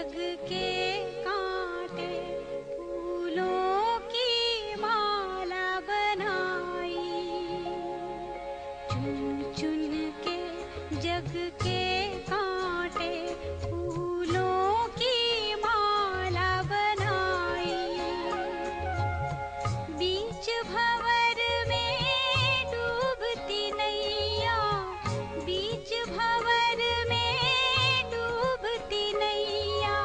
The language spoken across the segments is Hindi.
जग के कांटे फूलों की माला बनाई, चुन चुन के जग के कांटे फूलों की माला बनाई। बीच भंवर में डूबती नैया, बीच भंवर में डूबती नैया,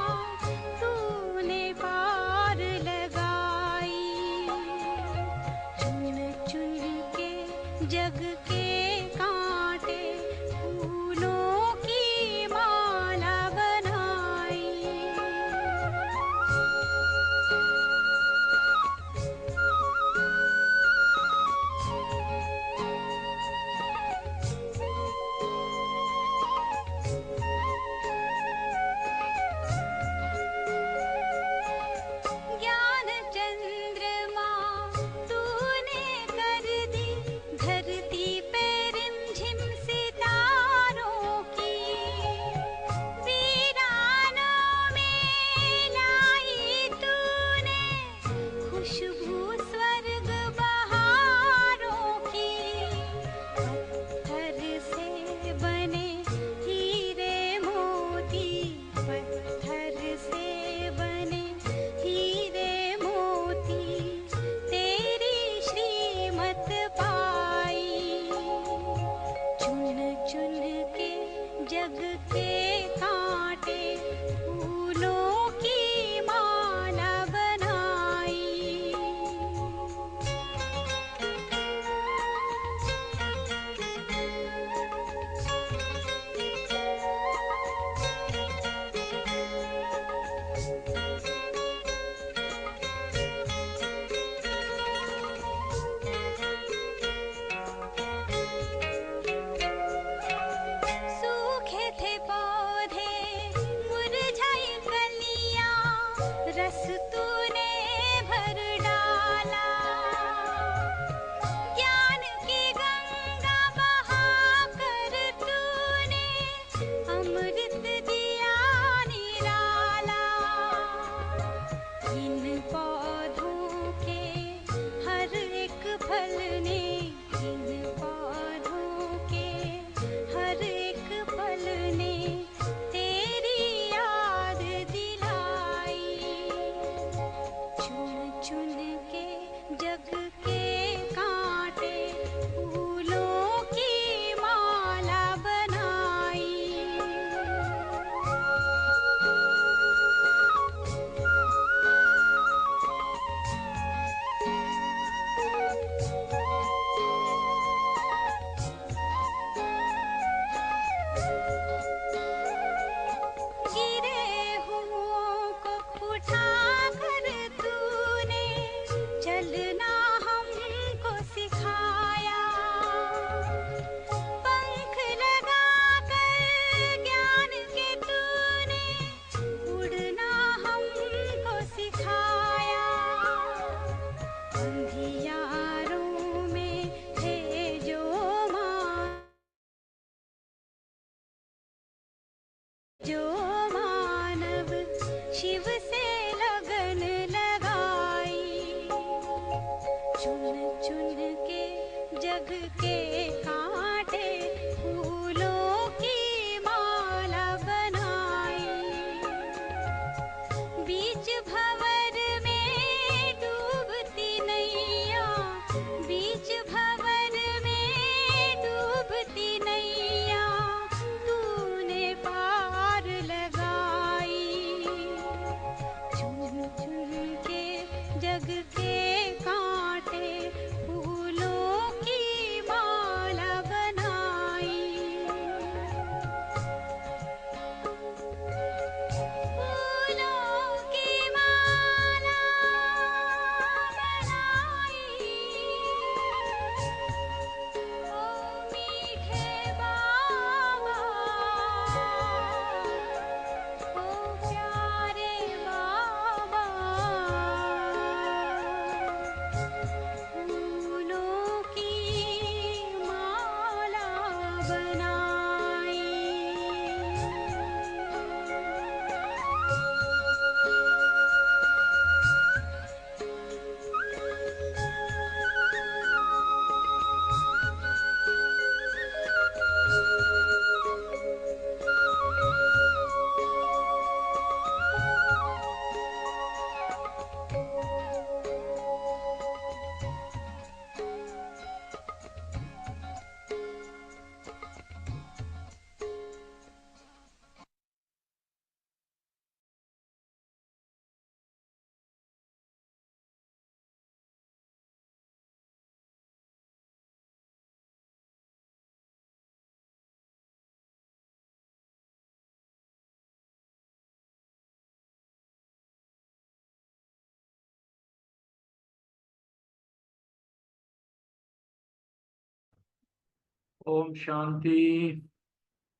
ओम शांति।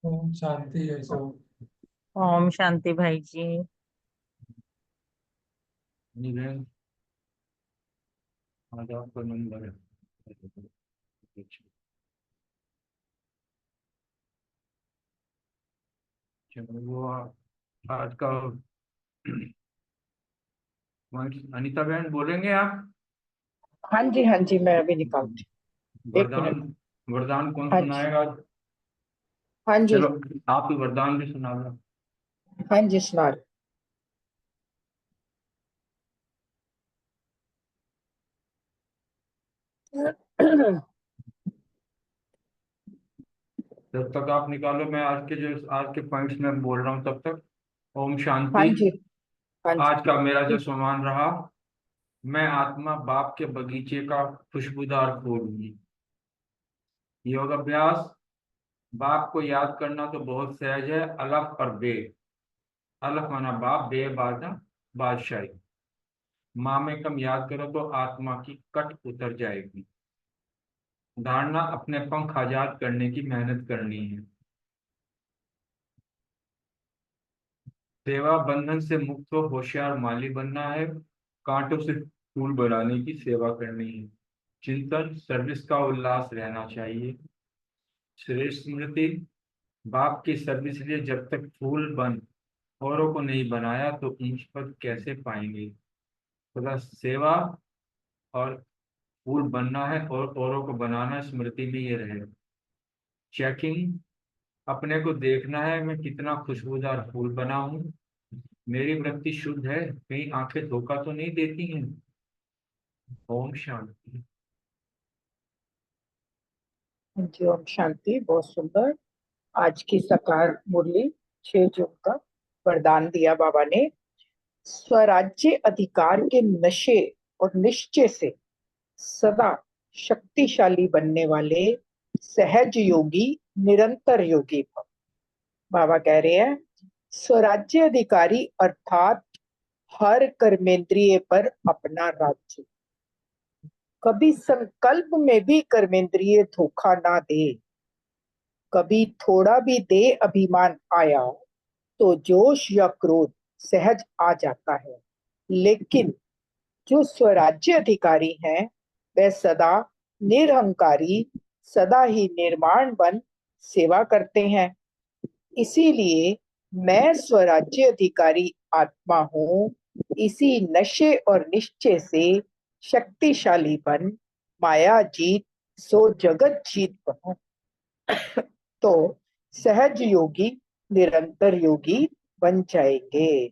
ओम शांति है सब। ओम शांति भाई जी। निवेन आज आपका नंबर है। चलो वो आज का अनीता बहन बोलेंगे आप? हाँ जी मैं अभी निकालती हूँ, एक वरदान। मिनट। वरदान कौन हाँ जी सुनाएगा? हाँ जी चलो आप ही वरदान भी सुना दो। हाँ जी सुना रही हूँ। जब तक आप निकालो, मैं आज के पॉइंट्स में बोल रहा हूँ तब तक। ओम हाँ शांति। जी हाँ जी आज का मेरा जो ठीक। सम्मान रहा, मैं आत्मा बाप के बगीचे का खुशबूदार फूल हूँ। योग अभ्यास। बाप को याद करना तो बहुत सहज है। अलफ और बे। अलफ माना बाप, बे बाधा बादशाही। माँ में कम याद करो तो आत्मा की कट उतर जाएगी। धारणा, अपने पंख आजाद करने की मेहनत करनी है। सेवा, बंधन से मुक्त हो होशियार माली बनना है। कांटों से फूल बनाने की सेवा करनी है। चिंतन, सर्विस का उल्लास रहना चाहिए। श्रेष्ठ स्मृति। बाप की सर्विस लिए जब तक फूल बन औरों को नहीं बनाया तो ऊंच पद कैसे पाएंगे। सदा सेवा और फूल बनना है और औरों को बनाना, स्मृति में ये रहे। चेकिंग। अपने को देखना है, मैं कितना खुशबूदार फूल बना हूँ। मेरी वृत्ति शुद्ध है, कहीं आंखें धोखा तो नहीं देती हैं। ओम शांति। हाँ जी ओम शांति, बहुत सुंदर। आज की साकार मुरली 6 जून का वरदान दिया बाबा ने। स्वराज्य अधिकार के नशे और निश्चय से सदा शक्तिशाली बनने वाले सहज योगी निरंतर योगी भव। बाबा कह रहे हैं स्वराज्य अधिकारी अर्थात हर कर्मेंद्रिय पर अपना राज्य। कभी संकल्प में भी कर्मेंद्रिय धोखा ना दे। कभी थोड़ा भी दे अभिमान आया तो जोश या क्रोध सहज आ जाता है। लेकिन जो स्वराज्य अधिकारी हैं वे सदा निरहंकारी, सदा ही निर्माण बन सेवा करते हैं। इसीलिए मैं स्वराज्य अधिकारी आत्मा हूँ। इसी नशे और निश्चय से शक्तिशाली बन माया जीत सो जगत जीत बनो। तो सहज योगी निरंतर योगी बन जाएंगे।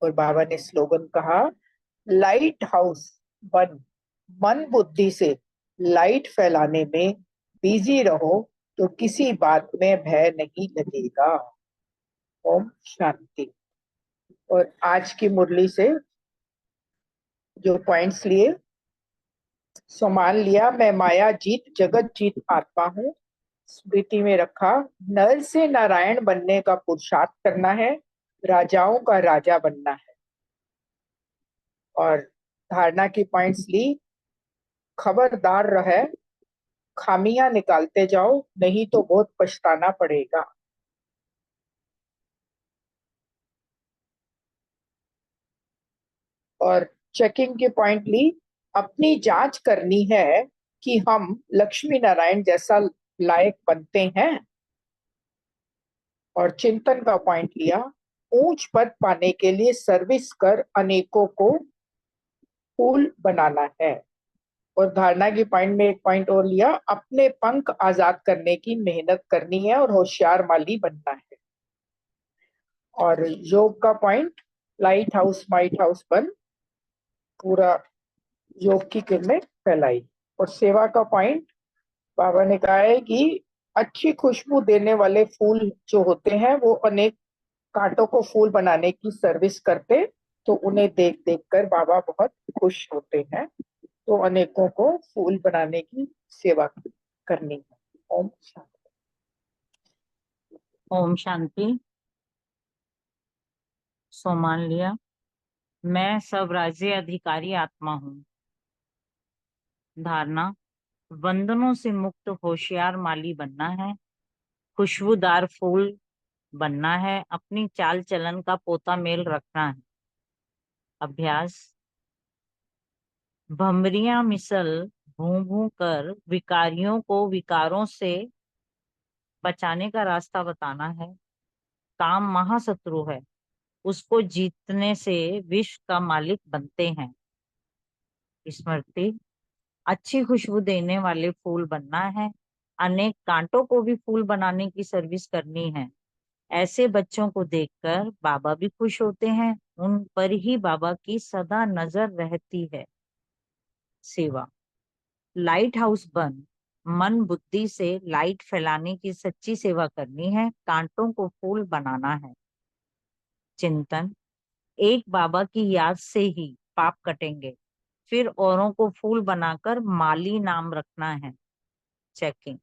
और बाबा ने स्लोगन कहा, लाइट हाउस बन मन बुद्धि से लाइट फैलाने में बिजी रहो तो किसी बात में भय नहीं लगेगा। ओम शांति। और आज की मुरली से जो पॉइंट्स लिए, सम्मान लिया, मैं माया जीत जगत जीत आत्मा हूँ। स्मृति में रखा, नर से नारायण बनने का पुरुषार्थ करना है, राजाओं का राजा बनना है। और धारणा की पॉइंट्स ली, खबरदार रहे, खामियां निकालते जाओ नहीं तो बहुत पछताना पड़ेगा। और चेकिंग के पॉइंट ली, अपनी जांच करनी है कि हम लक्ष्मी नारायण जैसा लायक बनते हैं। और चिंतन का पॉइंट लिया, ऊंच पद पाने के लिए सर्विस कर अनेकों को फूल बनाना है। और धारणा की पॉइंट में एक पॉइंट और लिया, अपने पंख आजाद करने की मेहनत करनी है और होशियार माली बनना है। और योग का point, light house might house बन पूरा योग की किरणें फैलाई। और सेवा का पॉइंट बाबा ने कहा है कि अच्छी खुशबू देने वाले फूल जो होते हैं वो अनेक कांटों को फूल बनाने की सर्विस करते, तो उन्हें देख देख कर बाबा बहुत खुश होते हैं। तो अनेकों को फूल बनाने की सेवा करनी है। ओम शांति। ओम शांति। सो मान लिया, मैं सब राज्य अधिकारी आत्मा हूँ। धारणा, बंधनों से मुक्त होशियार माली बनना है। खुशबूदार फूल बनना है। अपनी चाल चलन का पोता मेल रखना है। अभ्यास। भमरियां मिसल भूं भूं कर विकारियों को विकारों से बचाने का रास्ता बताना है। काम महाशत्रु है, उसको जीतने से विश्व का मालिक बनते हैं। स्मृति। अच्छी खुशबू देने वाले फूल बनना है। अनेक कांटों को भी फूल बनाने की सर्विस करनी है। ऐसे बच्चों को देखकर बाबा भी खुश होते हैं। उन पर ही बाबा की सदा नजर रहती है। सेवा। लाइट हाउस बन मन बुद्धि से लाइट फैलाने की सच्ची सेवा करनी है। कांटों को फूल बनाना है। चिंतन। एक बाबा की याद से ही पाप कटेंगे, फिर औरों को फूल बनाकर माली नाम रखना है। चेकिंग।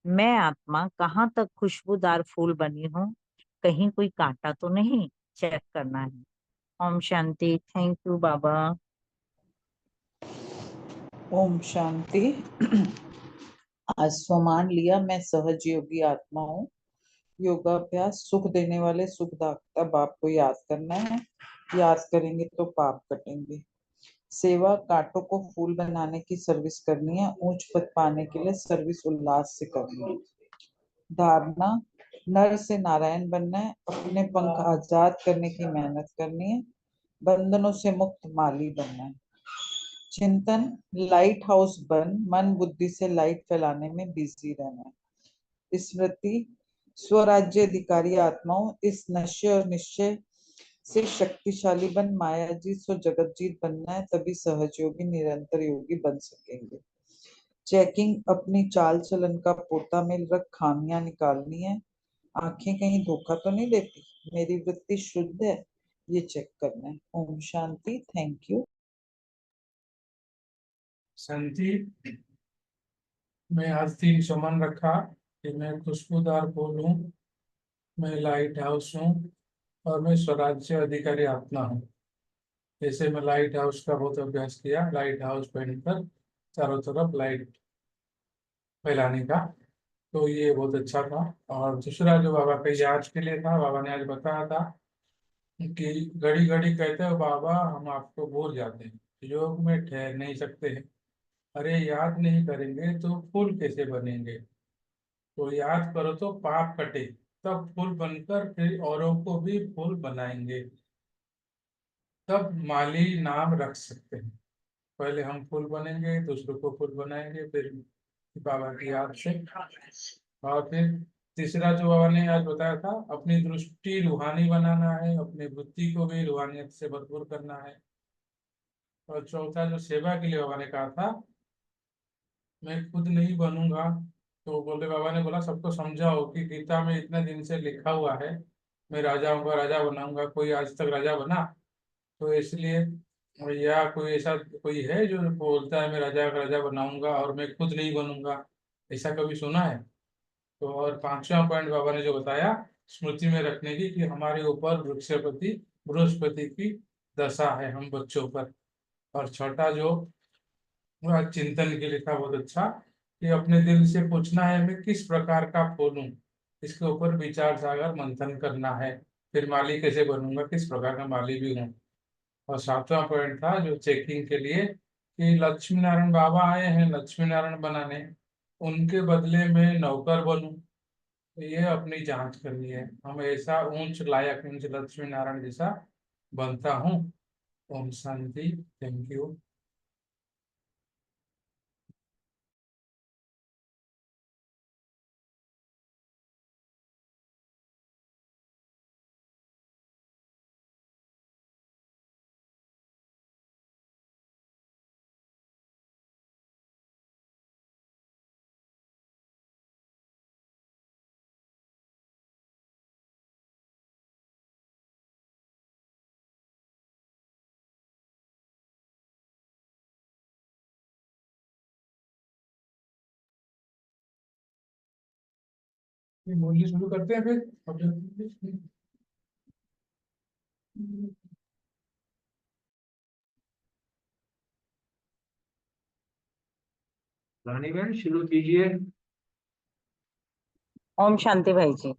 मैं आत्मा कहाँ तक खुशबूदार फूल बनी हूँ, कहीं कोई कांटा तो नहीं, चेक करना है। ओम शांति। थैंक यू बाबा। ओम शांति। आज स्वमान लिया, मैं सहज योगी आत्मा हूँ। योगाभ्यास। सुख देने वाले सुखदाता बाप को याद करना है। याद करेंगे तो पाप कटेंगे। सेवा। कांटों को फूल बनाने की सर्विस करनी है। ऊंच पद पाने के लिए सर्विस उल्लास से करनी है। धारणा। नर से नारायण बनना है। अपने पंख आजाद करने की मेहनत करनी है। बंधनों से मुक्त माली बनना है। चिंतन। लाइट हाउस बन मन बुद्धि से लाइट फैलाने में बिजी रहना है। स्मृति। स्वराज्य अधिकारी आत्माओं, इस नशे और निश्चय से शक्तिशाली बन माया जी सो जगत जीत बनना है, तभी सहज योगी निरंतर योगी बन सकेंगे। चेकिंग। अपनी चाल चलन का पोता मेल रख खामियां निकालनी है। आंखें कहीं धोखा तो नहीं देती, मेरी वृत्ति शुद्ध है, ये चेक करना है। ओम शांति। Thank you. शांति। मैं आज 3 सुमन रखा कि मैं खुशबूदार फूल हूँ, मैं लाइट हाउस हूँ और मैं स्वराज्य अधिकारी आत्मा हूँ। जैसे मैं लाइट हाउस का बहुत अभ्यास किया, लाइट हाउस पहनकर चारों तरफ लाइट फैलाने का, तो ये बहुत अच्छा था। और दूसरा जो बाबा का याद के लिए था, बाबा ने आज बताया था कि घड़ी घड़ी कहते हो बाबा हम आपको भूल जाते हैं, योग में ठहर नहीं सकते हैं। अरे याद नहीं करेंगे तो फूल कैसे बनेंगे? तो याद करो तो पाप कटे, तब फूल बनकर फिर औरों को भी फूल बनाएंगे, तब माली नाम रख सकते हैं। पहले हम फूल बनेंगे, दूसरों को फूल बनाएंगे, फिर बाबा की याद से। और फिर तीसरा जो बाबा ने आज बताया था, अपनी दृष्टि रूहानी बनाना है, अपनी बुद्धि को भी रूहानियत से भरपूर करना है। और चौथा जो सेवा के लिए बाबा ने कहा था, मैं खुद नहीं बनूंगा। तो बोले बाबा ने बोला सबको समझाओ कि गीता में इतने दिन से लिखा हुआ है मैं राजा होऊंगा, राजा बनाऊंगा, कोई आज तक राजा बना? तो इसलिए या कोई ऐसा कोई है जो बोलता है मैं राजा का राजा बनाऊंगा और मैं खुद नहीं बनूंगा? ऐसा कभी सुना है? तो और पांचवा पॉइंट बाबा ने जो बताया स्मृति में रखने की, कि हमारे ऊपर वृक्षपति बृहस्पति की दशा है हम बच्चों पर। और छठा जो आज चिंतन के लिए था बहुत अच्छा, कि अपने दिल से पूछना है मैं किस प्रकार का फूल हूँ, इसके ऊपर विचार सागर मंथन करना है। फिर माली कैसे बनूंगा, किस प्रकार का माली भी हूँ। और सातवां पॉइंट था जो चेकिंग के लिए, कि लक्ष्मी नारायण बाबा आए हैं लक्ष्मी नारायण बनाने, उनके बदले में नौकर बनूं। तो ये अपनी जांच करनी है, हम ऐसा ऊंच लायक ऊंच लक्ष्मी नारायण जैसा बनता हूँ। ओम शांति। Thank you. ये बोलनी शुरू करते हैं फिर। रानी बहन शुरू कीजिए। ओम शांति भाई जी।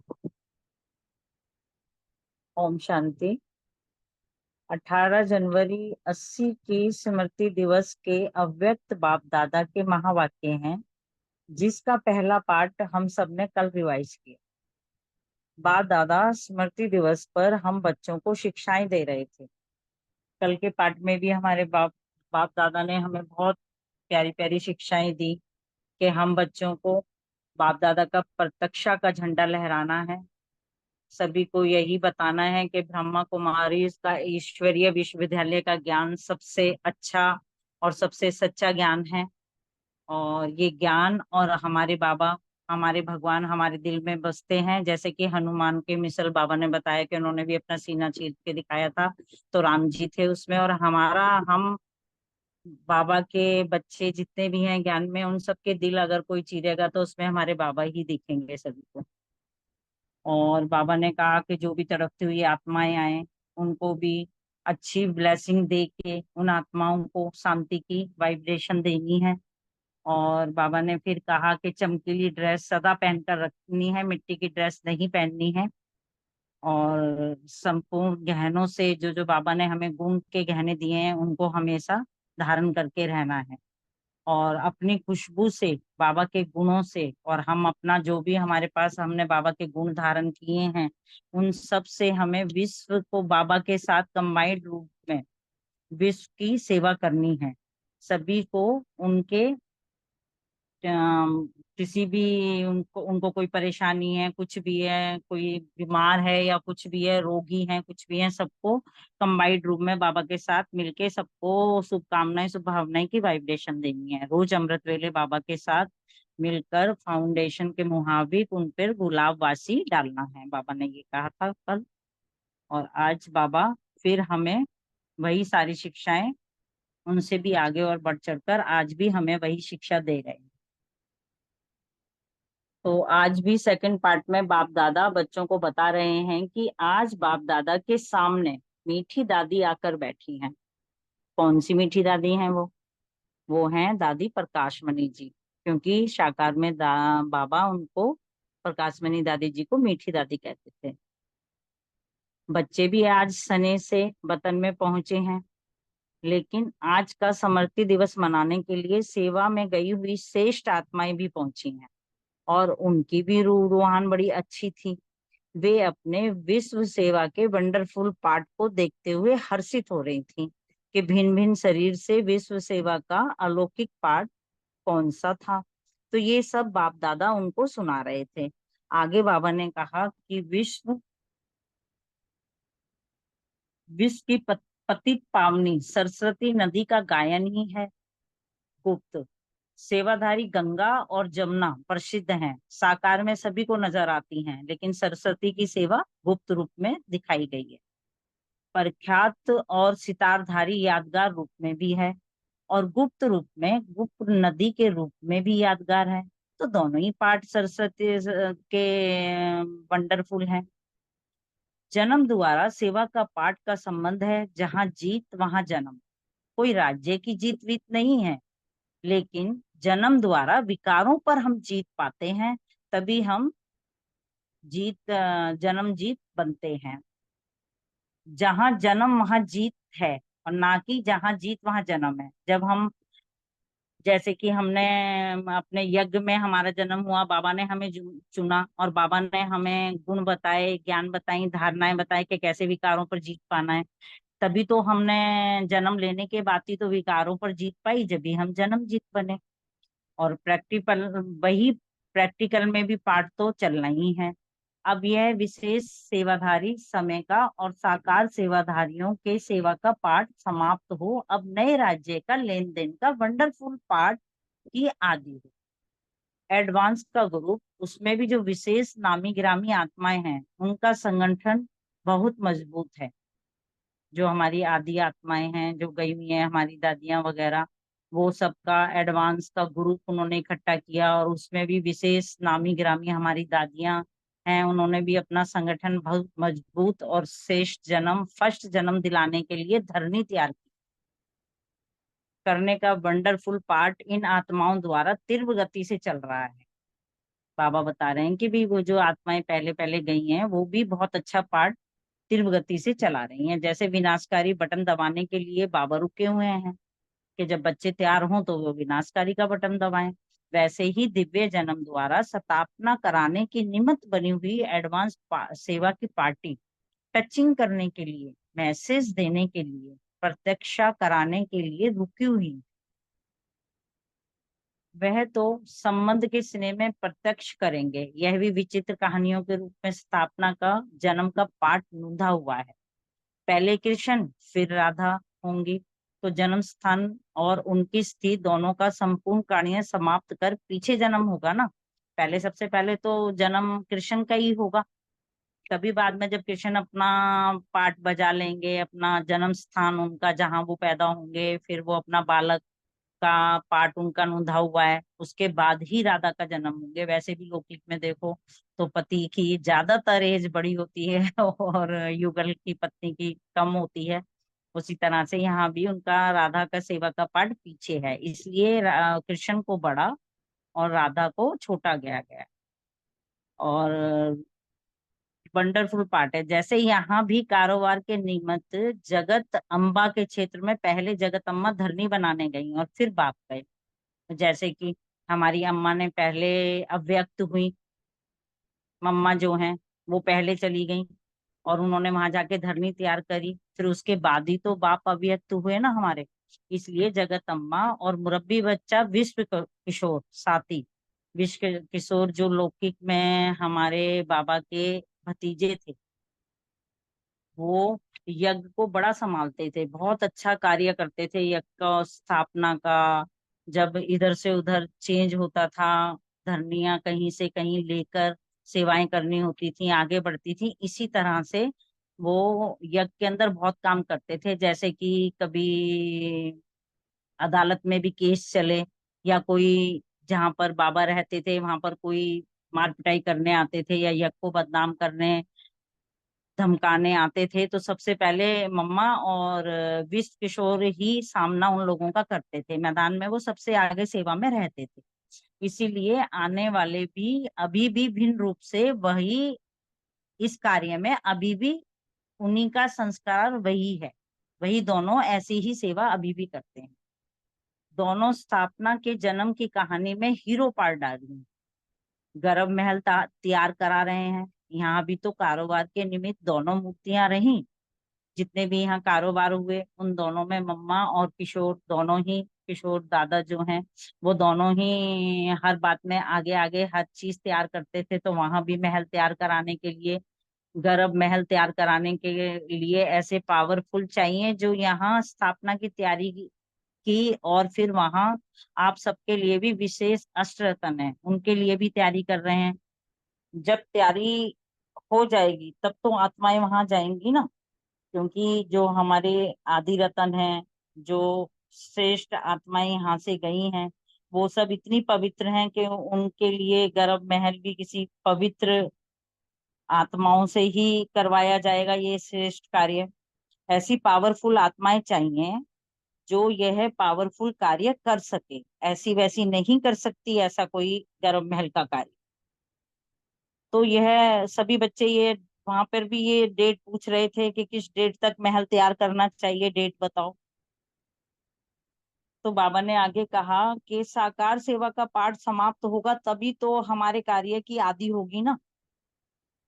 ओम शांति। 18 जनवरी 80 की स्मृति दिवस के अव्यक्त बाप दादा के महावाक्य हैं, जिसका पहला पाठ हम सबने कल रिवाइज किया। बाप दादा स्मृति दिवस पर हम बच्चों को शिक्षाएं दे रहे थे। कल के पाठ में भी हमारे बाप बाप दादा ने हमें बहुत प्यारी प्यारी शिक्षाएं दी कि हम बच्चों को बाप दादा का प्रत्यक्षा का झंडा लहराना है। सभी को यही बताना है कि ब्रह्मा कुमारी का ईश्वरीय विश्वविद्यालय का ज्ञान सबसे अच्छा और सबसे सच्चा ज्ञान है। और ये ज्ञान और हमारे बाबा, हमारे भगवान हमारे दिल में बसते हैं। जैसे कि हनुमान के मिसल बाबा ने बताया कि उन्होंने भी अपना सीना चीर के दिखाया था, तो राम जी थे उसमें। और हम बाबा के बच्चे जितने भी हैं ज्ञान में, उन सबके दिल अगर कोई चीरेगा तो उसमें हमारे बाबा ही दिखेंगे सभी को। और बाबा ने कहा कि जो भी तड़पती हुई आत्माएं आए उनको भी अच्छी ब्लेसिंग दे के उन आत्माओं को शांति की वाइब्रेशन देनी है। और बाबा ने फिर कहा कि चमकीली ड्रेस सदा पहनकर रखनी है, मिट्टी की ड्रेस नहीं पहननी है। और संपूर्ण गहनों से जो जो बाबा ने हमें गुण के गहने दिए हैं उनको हमेशा धारण करके रहना है। और अपनी खुशबू से, बाबा के गुणों से, और हम अपना जो भी हमारे पास हमने बाबा के गुण धारण किए हैं उन सब से हमें विश्व को बाबा के साथ कंबाइंड रूप में विश्व की सेवा करनी है। सभी को उनके किसी भी उनको उनको कोई परेशानी है, कुछ भी है, कोई बीमार है या कुछ भी है, रोगी है, कुछ भी है, सबको कंबाइंड रूप में बाबा के साथ मिलके सबको शुभकामनाएं शुभभावनाएं की वाइब्रेशन देनी है। रोज अमृत वेले बाबा के साथ मिलकर फाउंडेशन के मुहाबिक उन पर गुलाब वासी डालना है, बाबा ने ये कहा था कल। और आज बाबा फिर हमें वही सारी शिक्षाएं, उनसे भी आगे और बढ़ चढ़कर आज भी हमें वही शिक्षा दे रहे हैं। तो आज भी सेकंड पार्ट में बाप दादा बच्चों को बता रहे हैं कि आज बाप दादा के सामने मीठी दादी आकर बैठी हैं। कौन सी मीठी दादी हैं वो हैं दादी प्रकाशमणि जी। क्योंकि साकार में बाबा उनको प्रकाशमणि दादी जी को मीठी दादी कहते थे। बच्चे भी आज सने से वतन में पहुंचे हैं, लेकिन आज का समर्पी दिवस मनाने के लिए सेवा में गई हुई श्रेष्ठ आत्माएं भी पहुंची हैं। और उनकी भी रूह रूहान बड़ी अच्छी थी। वे अपने विश्व सेवा के वंडरफुल पार्ट को देखते हुए हर्षित हो रही थी कि भिन्न भिन्न शरीर से विश्व सेवा का अलौकिक पार्ट कौन सा था। तो ये सब बाप दादा उनको सुना रहे थे। आगे बाबा ने कहा कि विश्व की पतित पावनी सरस्वती नदी का गायन ही है। गुप्त सेवाधारी गंगा और जमुना प्रसिद्ध हैं, साकार में सभी को नजर आती हैं, लेकिन सरस्वती की सेवा गुप्त रूप में दिखाई गई है। प्रख्यात और सितारधारी यादगार रूप में भी है, और गुप्त रूप में गुप्त नदी के रूप में भी यादगार है। तो दोनों ही पार्ट सरस्वती के वंडरफुल हैं। जन्म द्वारा सेवा का पाठ का संबंध है, जहाँ जीत वहां जन्म। कोई राज्य की जीत वीत नहीं है, लेकिन जन्म द्वारा विकारों पर हम जीत पाते हैं, तभी हम जन्म जीत बनते हैं। जहां जन्म वहां जीत है, और ना कि जहां जीत वहां जन्म है। जब हम, जैसे कि हमने अपने यज्ञ में हमारा जन्म हुआ, बाबा ने हमें चुना और बाबा ने हमें गुण बताए, ज्ञान बताई, धारणाएं बताई कि कैसे विकारों पर जीत पाना है। तभी तो हमने जन्म लेने के बाद ही तो विकारों पर जीत पाई, जब भी हम जन्म जीत बने। और प्रैक्टिकल में भी पाठ तो चलना ही है। अब यह विशेष सेवाधारी समय का और साकार सेवाधारियों के सेवा का पाठ समाप्त हो, अब नए राज्य का लेन देन का वंडरफुल पाठ की आदि हो। एडवांस का ग्रुप, उसमें भी जो विशेष नामी गिरामी आत्माएं हैं उनका संगठन बहुत मजबूत है। जो हमारी आदि आत्माएं हैं जो गई हुई हैं, हमारी दादियां वगैरह, वो सबका एडवांस का ग्रुप उन्होंने इकट्ठा किया। और उसमें भी विशेष नामी गिरामी हमारी दादियां हैं, उन्होंने भी अपना संगठन बहुत मजबूत और श्रेष्ठ जन्म, फर्स्ट जन्म दिलाने के लिए धरनी तैयार की। करने का वंडरफुल पार्ट इन आत्माओं द्वारा तीव्र गति से चल रहा है। बाबा बता रहे हैं कि भी वो जो आत्माएं पहले पहले गई हैं वो भी बहुत अच्छा पार्ट तीव्र गति से चला रही हैं। जैसे विनाशकारी बटन दबाने के लिए बाबा रुके हुए हैं कि जब बच्चे तैयार हों तो वो विनाशकारी का बटन दबाएं, वैसे ही दिव्य जन्म द्वारा स्थापना कराने की निमित्त बनी हुई एडवांस सेवा की पार्टी टचिंग करने के लिए, मैसेज देने के लिए, प्रत्यक्षा कराने के लिए रुकी हुई। वह तो संबंध के सिने में प्रत्यक्ष करेंगे। यह भी विचित्र कहानियों के रूप में स्थापना का जन्म का पाठ नूंधा हुआ है। पहले कृष्ण फिर राधा होंगी, तो जन्म स्थान और उनकी स्थिति दोनों का संपूर्ण कार्य समाप्त कर पीछे जन्म होगा ना। पहले सबसे पहले तो जन्म कृष्ण का ही होगा, तभी बाद में जब कृष्ण अपना पाठ बजा लेंगे, अपना जन्म स्थान उनका जहां वो पैदा होंगे, फिर वो अपना बालक का पार्ट उनका नोंधा हुआ है, उसके बाद ही राधा का जन्म होंगे। वैसे भी लौकिक में देखो तो पति की ज्यादातर एज बड़ी होती है और युगल की पत्नी की कम होती है। उसी तरह से यहाँ भी उनका राधा का सेवा का पार्ट पीछे है, इसलिए कृष्ण को बड़ा और राधा को छोटा गया गया। और वंडरफुल पार्ट है। जैसे यहाँ भी कारोबार के निमित्त जगत अम्बा के क्षेत्र में पहले जगत अम्मा धरनी बनाने गई और फिर बाप गए। जैसे कि हमारी अम्मा ने पहले अव्यक्त हुई, मम्मा जो हैं वो पहले चली गई और उन्होंने वहां जाके धरनी तैयार करी, फिर उसके बाद ही तो बाप अव्यक्त हुए ना हमारे। इसलिए जगत अम्मा और मुरब्बी बच्चा विश्व किशोर साथी, विश्व किशोर जो लौकिक में हमारे बाबा के भतीजे थे, वो यज्ञ को बड़ा संभालते थे, बहुत अच्छा कार्य करते थे यज्ञ का स्थापना का। जब इधर से उधर चेंज होता था, धरनियां कहीं से कहीं लेकर सेवाएं करनी होती थी, आगे बढ़ती थी, इसी तरह से वो यज्ञ के अंदर बहुत काम करते थे। जैसे कि कभी अदालत में भी केस चले, या कोई जहां पर बाबा रहते थे वहां पर कोई मार पिटाई करने आते थे या यज्ञ को बदनाम करने धमकाने आते थे, तो सबसे पहले मम्मा और विश्व किशोर ही सामना उन लोगों का करते थे। मैदान में वो सबसे आगे सेवा में रहते थे, इसीलिए आने वाले भी अभी भी भिन्न रूप से वही इस कार्य में अभी भी उन्हीं का संस्कार वही है, वही दोनों ऐसी ही सेवा अभी भी करते हैं। दोनों स्थापना के जन्म की कहानी में हीरो पार्ट डाल रही हैं, गर्भ महल तैयार करा रहे हैं। यहाँ भी तो कारोबार के निमित्त दोनों मूर्तियां रहीं, जितने भी यहाँ कारोबार हुए उन दोनों में मम्मा और किशोर दोनों ही, किशोर दादा जो हैं वो दोनों ही हर बात में आगे आगे हर चीज तैयार करते थे। तो वहां भी महल तैयार कराने के लिए, गर्भ महल तैयार कराने के लिए ऐसे पावरफुल चाहिए जो यहाँ स्थापना की तैयारी की, और फिर वहां आप सबके लिए भी विशेष अष्टरत्न है, उनके लिए भी तैयारी कर रहे हैं। जब तैयारी हो जाएगी तब तो आत्माएं वहां जाएंगी ना, क्योंकि जो हमारे आदि रतन हैं, जो श्रेष्ठ आत्माएं यहाँ से गई हैं, वो सब इतनी पवित्र हैं कि उनके लिए गर्भ महल भी किसी पवित्र आत्माओं से ही करवाया जाएगा ये श्रेष्ठ कार्य। ऐसी पावरफुल आत्माएं चाहिए जो यह पावरफुल कार्य कर सके, ऐसी वैसी नहीं कर सकती ऐसा कोई गर्भ महल का कार्य। तो यह सभी बच्चे ये वहां पर भी ये डेट पूछ रहे थे कि किस डेट तक महल तैयार करना चाहिए, डेट बताओ। तो बाबा ने आगे कहा कि साकार सेवा का पाठ समाप्त होगा तभी तो हमारे कार्य की आदि होगी ना।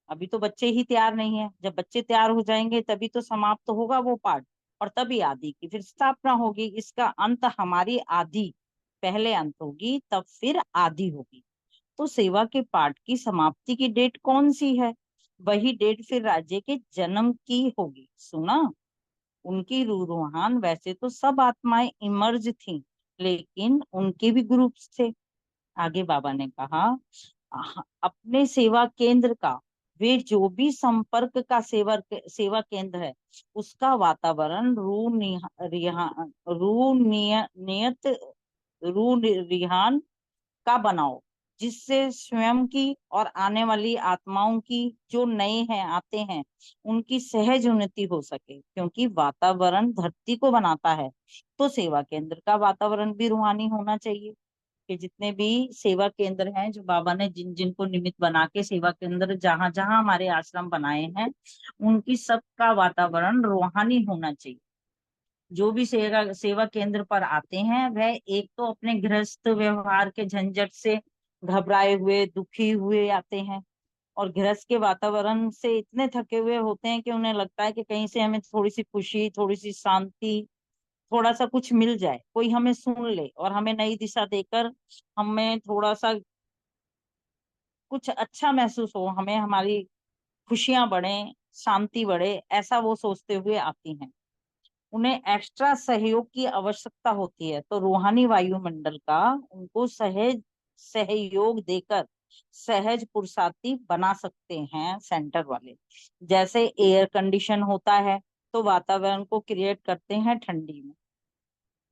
अभी तो बच्चे ही तैयार नहीं है, जब बच्चे तैयार हो जाएंगे तभी तो समाप्त होगा वो पाठ, और तभी आदि की फिर स्थापना होगी। इसका अंत हमारी आदि, पहले अंत होगी तब फिर आदि होगी। तो सेवा के पाठ की समाप्ति की डेट कौन सी है? वही डेट फिर राज्य के जन्म की होगी। सुना, उनकी रूहान वैसे तो सब आत्माएं इमर्ज थीं, लेकिन उनके भी ग्रुप्स थे। आगे बाबा ने कहा अपने सेवा केंद्र का, वे जो भी संपर्क का सेवा केंद्र है उसका वातावरण रू नियत रू रिहान का बनाओ। जिससे स्वयं की और आने वाली आत्माओं की, जो नए हैं आते हैं, उनकी सहज उन्नति हो सके। क्योंकि वातावरण धरती को बनाता है, तो सेवा केंद्र का वातावरण भी रूहानी होना चाहिए। कि जितने भी सेवा केंद्र हैं, जो बाबा ने जिन जिनको निमित्त बना के सेवा केंद्र जहां जहां हमारे आश्रम बनाए हैं, उनकी सबका वातावरण रूहानी होना चाहिए। जो भी सेवा सेवा केंद्र पर आते हैं, वह एक तो अपने गृहस्थ व्यवहार के झंझट से घबराए हुए, दुखी हुए आते हैं, और गृहस्थ के वातावरण से इतने थके हुए होते हैं कि उन्हें लगता है कि कहीं से हमें थोड़ी सी खुशी, थोड़ी सी शांति, थोड़ा सा कुछ मिल जाए, कोई हमें सुन ले और हमें नई दिशा देकर हमें थोड़ा सा कुछ अच्छा महसूस हो, हमें हमारी खुशियां बढ़े, शांति बढ़े, ऐसा वो सोचते हुए आती हैं। उन्हें एक्स्ट्रा सहयोग की आवश्यकता होती है, तो रूहानी वायुमंडल का उनको सहज सहयोग देकर सहज पुरुषार्थी बना सकते हैं सेंटर वाले। जैसे एयर कंडीशन होता है, तो वातावरण को क्रिएट करते हैं ठंडी में।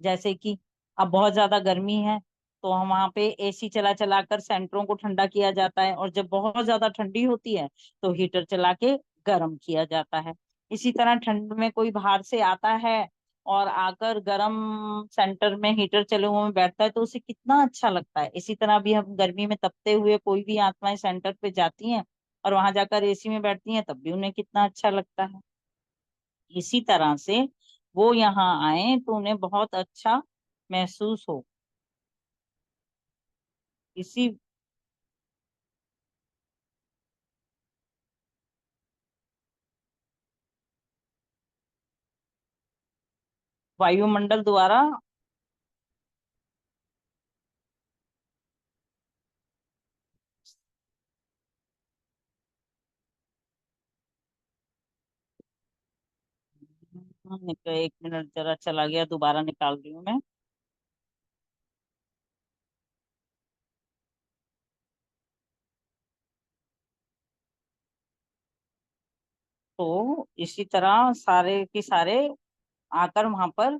जैसे कि अब बहुत ज्यादा गर्मी है, तो हम वहां पे एसी चला चला कर सेंटरों को ठंडा किया जाता है, और जब बहुत ज्यादा ठंडी होती है तो हीटर चला के गर्म किया जाता है। इसी तरह ठंड में कोई बाहर से आता है और आकर गर्म सेंटर में हीटर चले हुए में बैठता है, तो उसे कितना अच्छा लगता है। इसी तरह भी हम गर्मी में तपते हुए कोई भी आत्माएं सेंटर पे जाती हैं और वहां जाकर एसी में बैठती हैं, तब भी उन्हें कितना अच्छा लगता है। इसी तरह से वो यहाँ आए तो उन्हें बहुत अच्छा महसूस हो। इसी वायुमंडल द्वारा एक मिनट जरा चला गया, दोबारा निकाल रही हूँ मैं। तो इसी तरह सारे के सारे आकर वहां पर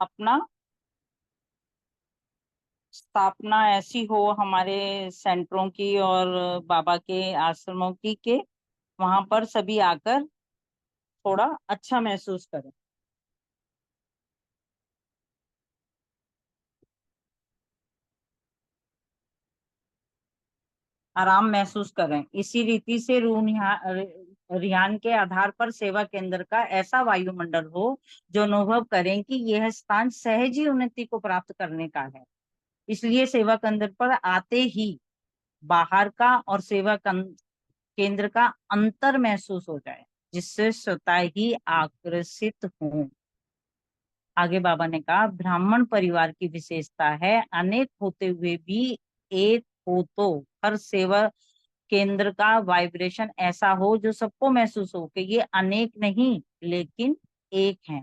अपना स्थापना ऐसी हो हमारे सेंटरों की और बाबा के आश्रमों की, के वहां पर सभी आकर थोड़ा अच्छा महसूस करें, आराम महसूस करें। इसी रीति से रियान के आधार पर सेवा केंद्र का ऐसा वायुमंडल हो जो अनुभव करें कि यह स्थान सहज ही उन्नति को प्राप्त करने का है। इसलिए सेवा केंद्र पर आते ही बाहर का और केंद्र का अंतर महसूस हो जाए, जिससे स्वतः ही आकर्षित हों। आगे बाबा ने कहा, ब्राह्मण परिवार की विशेषता है अनेक होते हुए भी एक हो। तो हर सेवा केंद्र का वाइब्रेशन ऐसा हो जो सबको महसूस हो कि ये अनेक नहीं लेकिन एक है।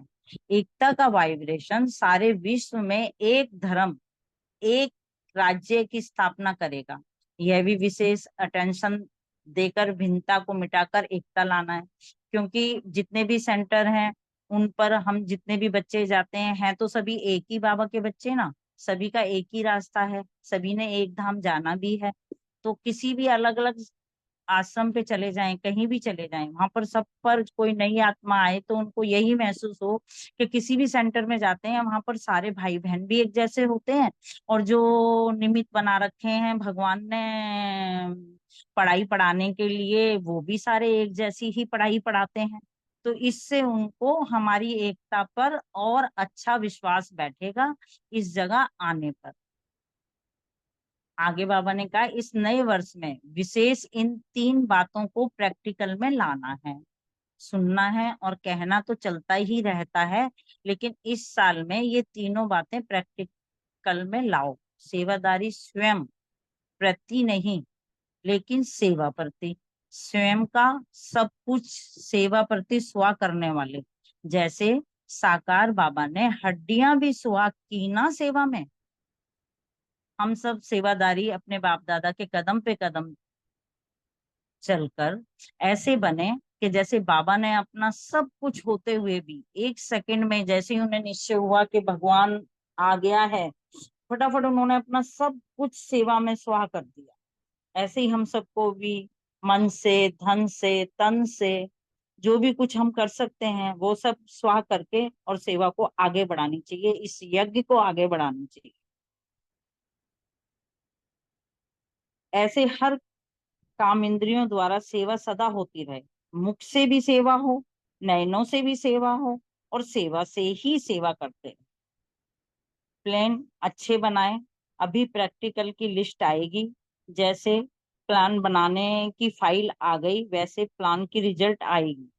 एकता का वाइब्रेशन सारे विश्व में एक धर्म, एक राज्य की स्थापना करेगा। यह भी विशेष अटेंशन देकर भिन्नता को मिटाकर एकता लाना है। क्योंकि जितने भी सेंटर हैं, उन पर हम जितने भी बच्चे जाते हैं तो सभी एक ही बाबा के बच्चे ना, सभी का एक ही रास्ता है, सभी ने एक धाम जाना भी है। तो किसी भी अलग अलग आश्रम पे चले जाएं, कहीं भी चले जाएं, वहां पर सब पर कोई नई आत्मा आए तो उनको यही महसूस हो कि किसी भी सेंटर में जाते हैं वहां पर सारे भाई बहन भी एक जैसे होते हैं, और जो निमित्त बना रखे हैं भगवान ने पढ़ाई पढ़ाने के लिए, वो भी सारे एक जैसी ही पढ़ाई पढ़ाते हैं। तो इससे उनको हमारी एकता पर और अच्छा विश्वास बैठेगा इस जगह आने पर। आगे बाबा ने कहा, इस नए वर्ष में विशेष इन 3 बातों को प्रैक्टिकल में लाना है। सुनना है और कहना तो चलता ही रहता है, लेकिन इस साल में ये तीनों बातें प्रैक्टिकल में लाओ। सेवादारी स्वयं प्रति नहीं, लेकिन सेवा प्रति। स्वयं का सब कुछ सेवा प्रति स्वा करने वाले। जैसे साकार बाबा ने हड्डियां भी स्वा की ना सेवा में। हम सब सेवादारी अपने बाप दादा के कदम पे कदम चलकर ऐसे बने कि जैसे बाबा ने अपना सब कुछ होते हुए भी एक सेकंड में, जैसे ही उन्हें निश्चय हुआ कि भगवान आ गया है, फटाफट उन्होंने अपना सब कुछ सेवा में स्वाह कर दिया। ऐसे ही हम सबको भी मन से, धन से, तन से जो भी कुछ हम कर सकते हैं वो सब स्वाह करके और सेवा को आगे बढ़ानी चाहिए, इस यज्ञ को आगे बढ़ाना चाहिए। ऐसे हर काम इंद्रियों द्वारा सेवा सदा होती रहे, मुख से भी सेवा हो, नयनों से भी सेवा हो, और सेवा से ही सेवा करते रहे। प्लान अच्छे बनाए। अभी प्रैक्टिकल की लिस्ट आएगी, जैसे प्लान बनाने की फाइल आ गई वैसे प्लान की रिजल्ट आएगी।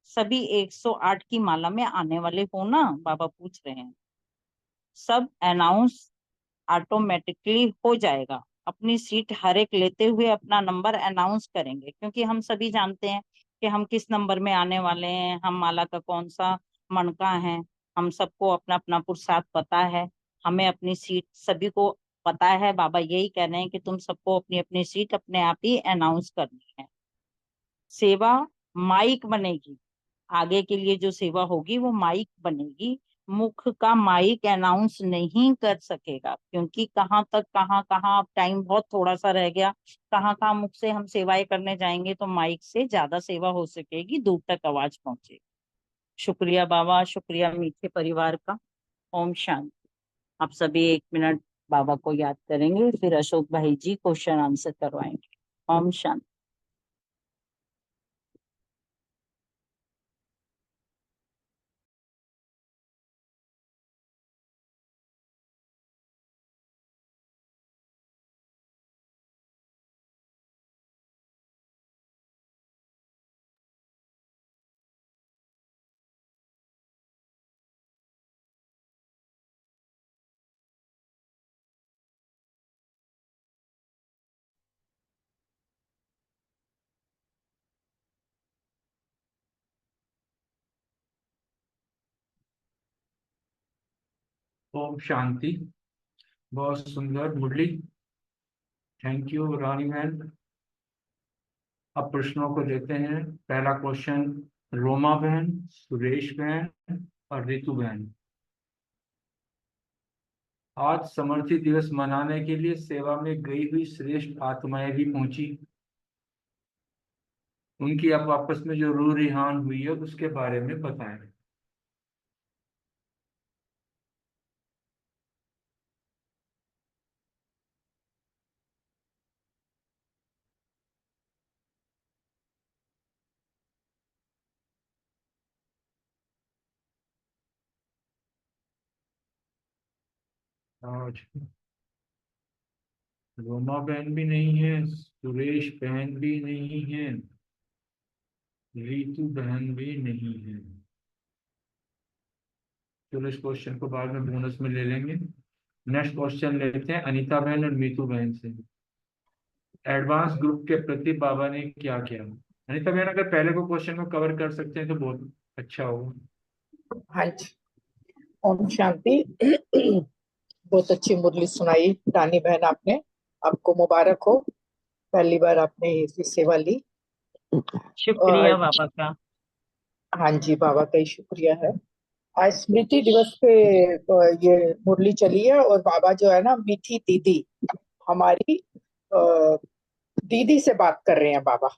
सभी 108 की माला में आने वाले हो ना, बाबा पूछ रहे हैं। सब अनाउंस ऑटोमेटिकली हो जाएगा। अपनी सीट हर एक लेते हुए अपना नंबर अनाउंस करेंगे, क्योंकि हम सभी जानते हैं कि हम किस नंबर में आने वाले हैं, हम माला का कौन सा मनका है। हम सबको अपना अपना पुरुषार्थ पता है, हमें अपनी सीट सभी को पता है। बाबा यही कह रहे हैं कि तुम सबको अपनी अपनी सीट अपने आप ही अनाउंस करनी है। सेवा माइक बनेगी, आगे के लिए जो सेवा होगी वो माइक बनेगी। मुख का माइक अनाउंस नहीं कर सकेगा, क्योंकि कहाँ तक कहाँ कहाँ, अब टाइम बहुत थोड़ा सा रह गया, कहाँ कहाँ मुख से हम सेवाएं करने जाएंगे तो माइक से ज्यादा सेवा हो सकेगी, दूर तक आवाज पहुंचेगी। शुक्रिया बाबा, शुक्रिया मीठे परिवार का। ओम शांति। आप सभी 1 मिनट बाबा को याद करेंगे, फिर अशोक भाई जी क्वेश्चन आंसर करवाएंगे। ओम शांति। ओम शांति। बहुत सुंदर मुरली। थैंक यू रानी बहन। अब प्रश्नों को लेते हैं। पहला क्वेश्चन रोमा बहन, सुरेश बहन और रितु बहन। आज समर्थी दिवस मनाने के लिए सेवा में गई हुई श्रेष्ठ आत्माएं भी पहुंची। उनकी अब आपस में जो रूह रिहान हुई है उसके बारे में बताएं। आज रोमा बहन भी नहीं है, सुरेश बहन भी नहीं है, रीतू बहन भी नहीं है। चलो इस क्वेश्चन को बाद में बोनस में ले लेंगे। नेक्स्ट क्वेश्चन लेते हैं अनीता बहन और मीतू बहन से। एडवांस ग्रुप के प्रति बाबा ने क्या किया? अनीता बहन अगर पहले को क्वेश्चन को कवर कर सकते हैं तो बहुत अच्छा होगा। हाँ जी। ओम शांति। बहुत अच्छी मुरली सुनाई रानी बहन आपने, आपको मुबारक हो, पहली बार आपने ये सेवा ली। शुक्रिया और बाबा का। हाँ जी, बाबा का ही शुक्रिया है। आज स्मृति दिवस पे ये मुरली चली है, और बाबा जो है ना, मीठी दीदी हमारी दीदी से बात कर रहे हैं बाबा,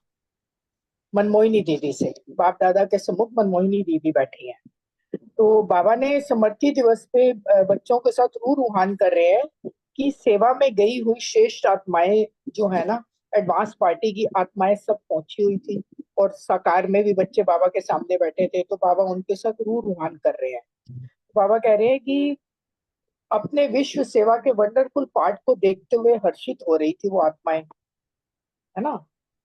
मनमोहिनी दीदी से। बाप दादा के सम्मुख मनमोहिनी दीदी बैठी हैं। तो बाबा ने समर्थी दिवस पे बच्चों के साथ रूह रूहान कर रहे हैं कि सेवा में गई हुई श्रेष्ठ आत्माएं जो है ना, एडवांस पार्टी की आत्माएं सब पहुंची हुई थी, और साकार में भी बच्चे बाबा के सामने बैठे थे, तो बाबा उनके साथ रूह रूहान कर रहे हैं। बाबा कह रहे हैं कि अपने विश्व सेवा के वंडरफुल पार्ट को देखते हुए हर्षित हो रही थी वो आत्माएं, है ना।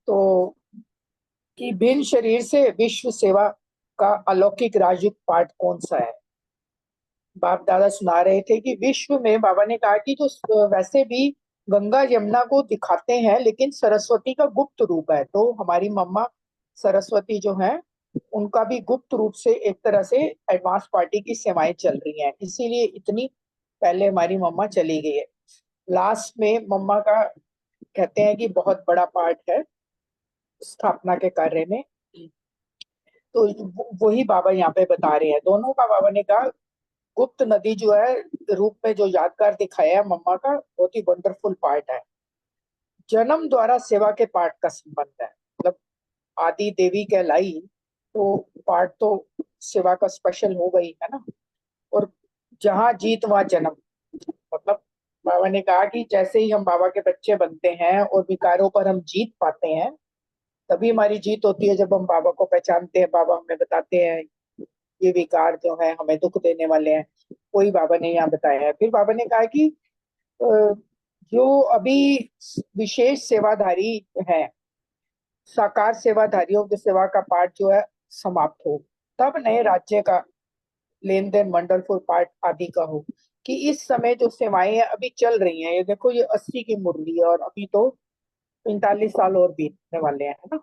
तो कि बिन शरीर से विश्व सेवा का अलौकिक राजयुग पाठ कौन सा है। बाप दादा सुना रहे थे कि विश्व में, बाबा ने कहा कि जो वैसे भी गंगा यमुना को दिखाते हैं, लेकिन सरस्वती का गुप्त रूप है। तो हमारी मम्मा सरस्वती जो है, उनका भी गुप्त रूप से एक तरह से एडवांस पार्टी की सेवाएं चल रही हैं, इसीलिए इतनी पहले हमारी मम्मा चली गई है। लास्ट में मम्मा का कहते हैं कि बहुत बड़ा पार्ट है स्थापना के कार्य में। तो वही बाबा यहाँ पे बता रहे हैं दोनों का। बाबा ने कहा गुप्त नदी जो है रूप में जो यादगार दिखाया है मम्मा का, बहुत ही वंडरफुल पार्ट है। जन्म द्वारा सेवा के पाठ का संबंध है। मतलब आदि देवी कहलाई तो पाठ तो सेवा का स्पेशल हो गई है ना। और जहाँ जीत वहाँ जन्म, मतलब बाबा ने कहा कि जैसे ही हम बाबा के बच्चे बनते हैं और विकारों पर हम जीत पाते हैं, तभी हमारी जीत होती है जब हम बाबा को पहचानते हैं। बाबा हमें बताते हैं ये विकार जो है हमें दुख देने वाले हैं, कोई बाबा ने यहाँ बताया है। फिर बाबा ने कहा कि अ, जो अभी विशेष सेवाधारी है, साकार सेवाधारियों की सेवा का पाठ जो है समाप्त हो, तब नए राज्य का लेन देन वंडरफुल पार्ट आदि का हो। कि इस समय जो सेवाएं अभी चल रही हैं, ये देखो ये 80 की मुरली है और अभी तो 45 साल और बीतने वाले हैं, है ना।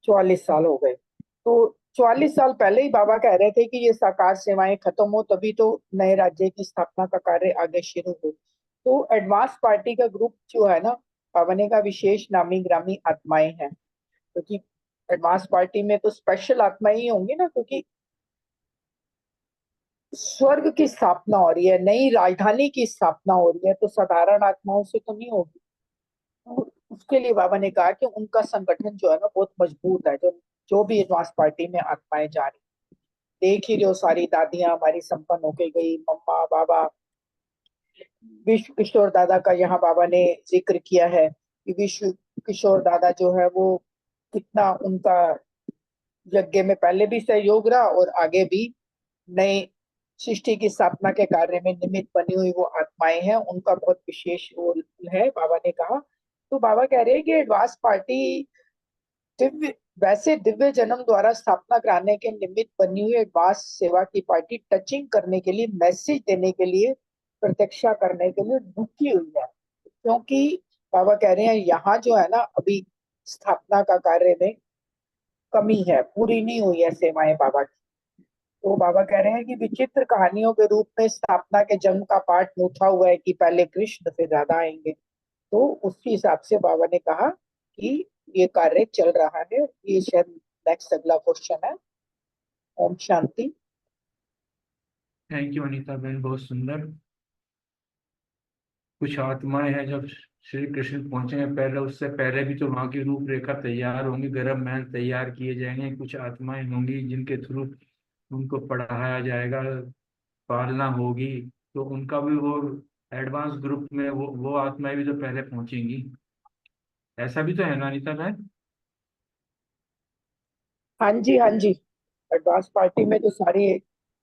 44 साल हो गए। तो 44 साल पहले ही बाबा कह रहे थे कि ये साकार सेवाएं खत्म हो तभी तो नए राज्य की स्थापना का कार्य आगे शुरू हो। तो एडवांस पार्टी का ग्रुप जो है ना, बाबा ने का विशेष नामी ग्रामी आत्माएं हैं, क्योंकि एडवांस पार्टी में तो स्पेशल आत्माएं ही होंगी ना, क्योंकि स्वर्ग की स्थापना हो रही है, नई राजधानी की स्थापना हो रही है, तो साधारण आत्माओं से तो नहीं होगी। और उसके लिए बाबा ने कहा कि उनका संगठन जो है ना बहुत मजबूत है। जो जो भी एडवांस पार्टी में आत्माएं जा रही, देख ही रहे हो सारी दादियां हमारी संपन्न होके गई, मम्मा बाबा। विश्व किशोर दादा का यहाँ बाबा ने जिक्र किया है कि विश्व किशोर दादा जो है वो कितना उनका यज्ञ में पहले भी सहयोग रहा और आगे भी नए सृष्टि की स्थापना के कार्य में निमित्त बनी हुई वो आत्माएं हैं, उनका बहुत विशेष रोल है, बाबा ने कहा। तो बाबा कह रहे हैं कि एडवांस पार्टी दिव्य, वैसे दिव्य जन्म द्वारा स्थापना कराने के निमित्त बनी हुई एडवांस सेवा की पार्टी टचिंग करने के लिए, मैसेज देने के लिए, प्रत्यक्षा करने के लिए रुकी हुई है। क्योंकि बाबा कह रहे हैं यहाँ जो है ना अभी स्थापना का कार्य में कमी है, पूरी नहीं हुई है सेवाएं बाबा की। तो बाबा कह रहे हैं कि विचित्र कहानियों के रूप में स्थापना के जन्म का पाठ उठा हुआ है कि पहले कृष्ण फिर राधा आएंगे। तो उसी हिसाब से बाबा ने कहा कि ये कार्य चल रहा है। ये शायद नेक्स्ट अगला क्वेश्चन है। ओम शांति। थैंक यू अनीता बहन, बहुत सुंदर। कुछ आत्माएं हैं जब श्री कृष्ण पहुंचेंगे, पहले उससे पहले भी तो वहां की रूपरेखा तैयार होंगी, गर्भ महल तैयार किए जाएंगे। कुछ आत्माएं होंगी जिनके थ्रू उनको पढ़ाया जाएगा, पालना होगी। तो उनका भी वो एडवांस ग्रुप में वो आत्माएं भी तो पहले पहुंचेंगी। ऐसा भी तो है ना अनीता बहन? हाँ जी हाँ जी, एडवांस पार्टी में तो सारी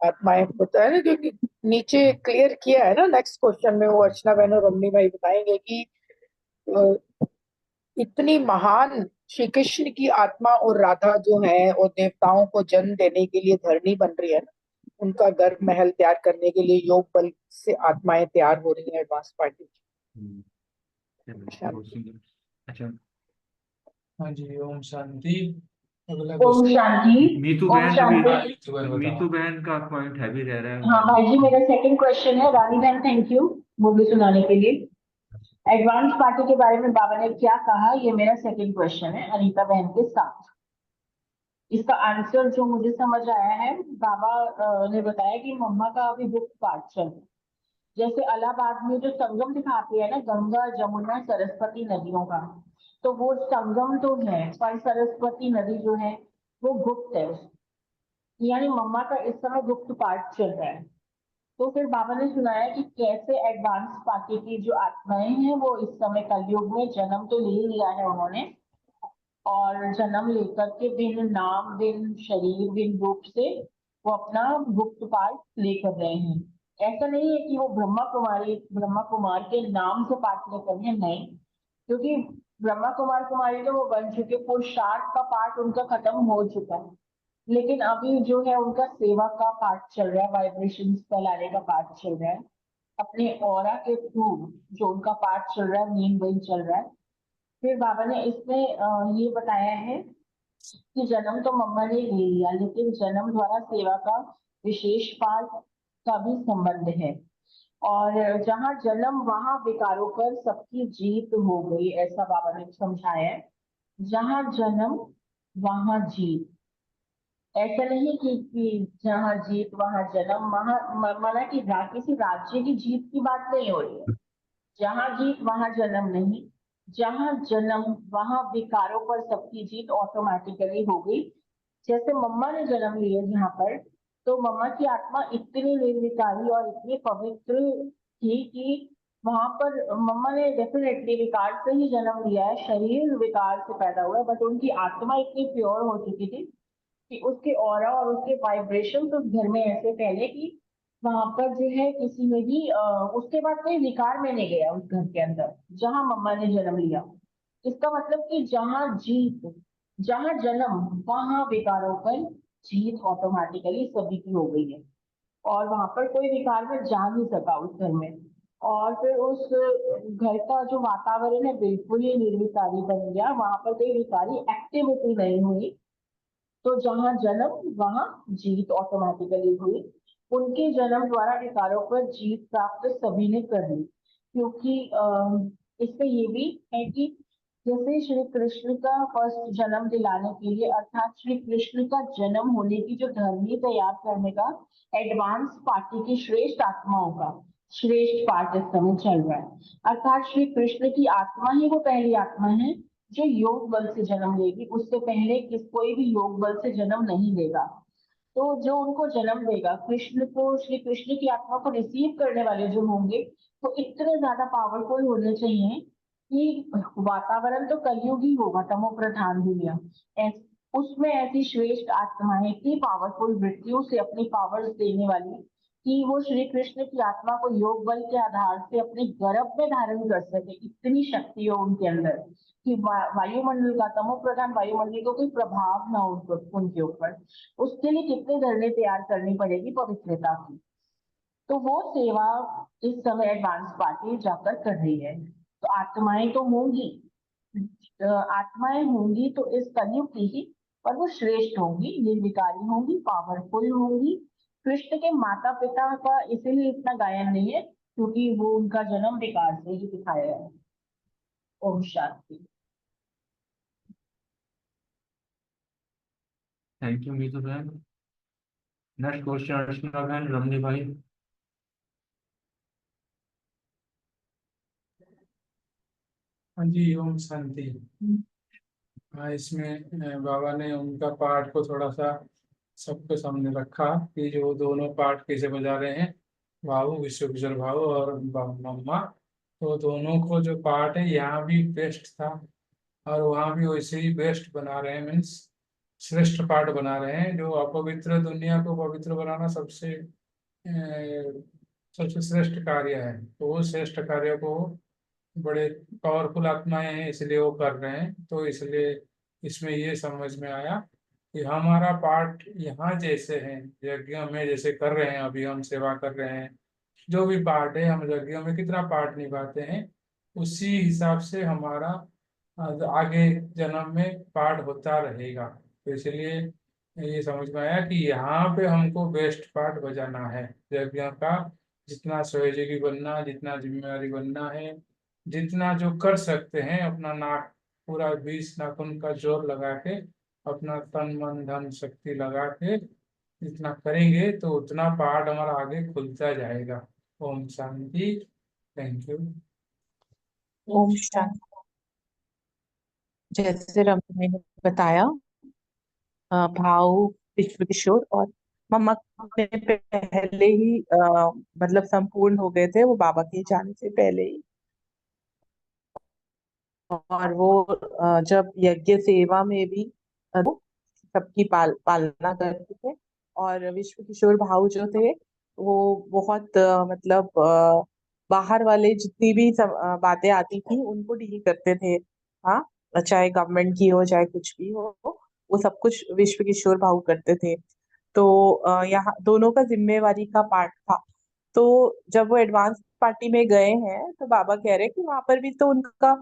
आत्माएं होता है ना, क्योंकि नीचे क्लियर किया है ना नेक्स्ट क्वेश्चन में, वो अर्चना बहन और रमनी भाई बताएंगे कि अ, इतनी महान श्री कृष्ण की आत्मा और राधा जो है और देवताओं को जन्म देने के लिए धरनी बन रही है ना, उनका गर्भ महल तैयार करने के लिए योग बल से आत्माएं तैयार हो रही हैं एडवांस पार्टी। चलो, बहुत सुंदर। अच्छा, हाँ जी, ओम शांति। अगला ओम शांति। मीतू ओम बहन शांति। क्वेश्चन मीतू बहन का पॉइंट हैवी रह रहा हाँ है। भाई जी, मेरा सेकंड क्वेश्चन है। रानी बहन थैंक यू मूवी सुनाने के लिए। एडवांस पार्टी के बारे में बाबा ने क्या कहा, ये मेरा सेकंड क्वेश्चन है अनीता बहन के साथ। इसका आंसर जो मुझे समझ आया है, बाबा ने बताया कि मम्मा का अभी गुप्त पाठ चल रहा है। जैसे इलाहाबाद में जो संगम दिखाती है ना, गंगा जमुना सरस्वती नदियों का, तो वो संगम तो है पर सरस्वती नदी जो है वो गुप्त है। यानी मम्मा का इस समय गुप्त पाठ चल रहा है। तो फिर बाबा ने सुनाया कि कैसे एडवांस पार्टी की जो आत्माएं हैं वो इस समय कलयुग में जन्म तो ले लिया है उन्होंने, और जन्म लेकर के भिन्न नाम, भिन्न शरीर, भिन्न रूप से वो अपना गुप्त पाठ लेकर रहे हैं। ऐसा नहीं है कि वो ब्रह्मा कुमार के नाम से पाठ लेकर हैं, नहीं, क्योंकि ब्रह्मा कुमार कुमारी तो वो बन चुके, पुरुषार्थ का पाठ उनका खत्म हो चुका है। लेकिन अभी जो है उनका सेवा का पाठ चल रहा है, वाइब्रेशन फैलाने का पाठ चल रहा है। अपने ऑरा के थ्रू जो उनका पाठ चल रहा है, नींद वही चल रहा है। फिर बाबा ने इसमें ये बताया है कि जन्म तो मम्मा ने ले लिया, लेकिन जन्म द्वारा सेवा का विशेष पाठ का भी संबंध है। और जहाँ जन्म वहां विकारों पर सबकी जीत हो गई, ऐसा बाबा ने समझाया है। जहाँ जन्म वहां जीत, ऐसा नहीं कि जहाँ जीत वहां जन्म, वहां माना कि किसी राज्य की जीत की बात नहीं हो रही है। जहाँ जीत वहां जन्म नहीं, जहां जन्म वहां विकारों पर सबकी जीत ऑटोमेटिकली हो गई। जैसे मम्मा ने जन्म लिया जहाँ पर, तो मम्मा की आत्मा इतनी निर्विकारी और इतनी पवित्र थी कि वहां पर मम्मा ने डेफिनेटली विकार से ही जन्म लिया है, शरीर विकार से पैदा हुआ है, बट उनकी आत्मा इतनी प्योर हो चुकी थी कि उसके ऑरा और उसके वाइब्रेशन उस घर में ऐसे फैले कि वहां पर जो है किसी में भी उसके बाद कोई विकार में नहीं गया उस घर के अंदर जहां मम्मा ने जन्म लिया। इसका मतलब कि जहां जीत, जहां जन्म, वहां विकारों पर जीत ऑटोमेटिकली सभी की हो गई है, और वहां पर कोई विकार में जा नहीं सका उस घर में। और फिर उस घर का जो वातावरण है बिल्कुल ही निर्विकारी बन गया, वहां पर कोई विकारी एक्टिविटी नहीं हुई। तो जहां जन्म वहां जीत ऑटोमेटिकली हुई। उनके जन्म द्वारा विकारों पर जीत प्राप्त सभी ने कर ली, क्योंकि इसमें ये भी है कि जैसे श्री कृष्ण का फर्स्ट जन्म दिलाने के लिए, अर्थात श्री कृष्ण का जन्म होने की जो धरनी तैयार करने का एडवांस पार्टी की श्रेष्ठ आत्माओं का श्रेष्ठ पार्ट इस समय चल रहा है। अर्थात श्री कृष्ण की आत्मा ही वो पहली आत्मा है जो योग बल से जन्म लेगी, उससे पहले कोई भी योग बल से जन्म नहीं लेगा। तो जो उनको जन्म देगा, कृष्ण को, श्री कृष्ण की आत्मा को रिसीव करने वाले जो होंगे, वो इतने ज्यादा पावरफुल होने चाहिए कि वातावरण तो कलयुग ही होगा, तमो प्रधान दुनिया, उसमें ऐसी श्रेष्ठ आत्माएं इतनी पावरफुल मृत्यु से अपनी पावर्स देने वाली कि वो श्री कृष्ण की आत्मा को योग बल के आधार से अपने गर्भ में धारण कर सके, इतनी शक्ति हो उनके अंदर कि वायुमंडल का, तमो प्रधान वायुमंडल को कोई प्रभाव ना हो उनके ऊपर। उसके लिए कितनी धरने तैयार करनी पड़ेगी पवित्रता की। तो वो सेवा इस समय एडवांस पार्टी जाकर कर रही है। तो आत्माएं तो होंगी, आत्माएं होंगी तो इस कलयुग की ही, पर वो श्रेष्ठ होंगी, निर्विकारी होंगी, पावरफुल होंगी। कृष्ण के माता पिता का इसीलिए इतना गायन नहीं है क्योंकि वो उनका जन्म विकार से ही दिखाया है। ओम शांति। थैंक यू मीतू बहन। नेक्स्ट क्वेश्चन अर्चना बहन, रमनी भाई। हाँ जी, ओम शांति। हाँ, इसमें बाबा ने उनका पार्ट को थोड़ा सा सबके सामने रखा कि जो दोनों पार्ट कैसे बजा रहे हैं, भाऊ, विश्वभूषण भाऊ और मम्मा। तो दोनों को जो पार्ट है यहाँ भी बेस्ट था और वहाँ भी वैसे ही बेस्ट बना रहे हैं, मीन्स श्रेष्ठ पार्ट बना रहे हैं। जो अपवित्र दुनिया को पवित्र बनाना सबसे श्रेष्ठ कार्य है, तो वो श्रेष्ठ कार्य को बड़े पावरफुल आत्माएं हैं इसलिए वो कर रहे हैं। तो इसलिए इसमें ये समझ में आया कि हमारा पार्ट यहाँ जैसे है, यज्ञ में जैसे कर रहे हैं, अभी हम सेवा कर रहे हैं, जो भी पार्ट है, हम यज्ञ में कितना पार्ट निभाते हैं, उसी हिसाब से हमारा आगे जन्म में पार्ट होता रहेगा। तो इसलिए ये समझ में आया कि यहाँ पे हमको बेस्ट पार्ट बजाना है यज्ञ का। जितना सहयोगी बनना, जितना जिम्मेवारी बनना है, जितना जो कर सकते हैं, अपना नाक पूरा 20 नाखून का जोर लगा के, अपना तन मन धन शक्ति लगा के जितना करेंगे तो उतना पार्ट हमारा आगे खुलता जाएगा। ओम शांति। Thank you. ओम शांति। जैसे रमन ने बताया, भाव, विश्व किशोर और मम्मा ने पहले ही मतलब संपूर्ण हो गए थे, वो बाबा के जाने से पहले ही। और वो जब यज्ञ सेवा में भी वो सबकी पालना करते थे। और विश्व किशोर भाऊ जो थे वो बहुत मतलब बाहर वाले जितनी भी बातें आती थी उनको डील करते थे। हाँ, चाहे गवर्नमेंट की हो चाहे कुछ भी हो, वो सब कुछ विश्व किशोर भाऊ करते थे। तो यहाँ दोनों का जिम्मेवारी का पार्ट था। तो जब वो एडवांस पार्टी में गए हैं तो बाबा कह रहे हैं कि वहां पर भी तो उनका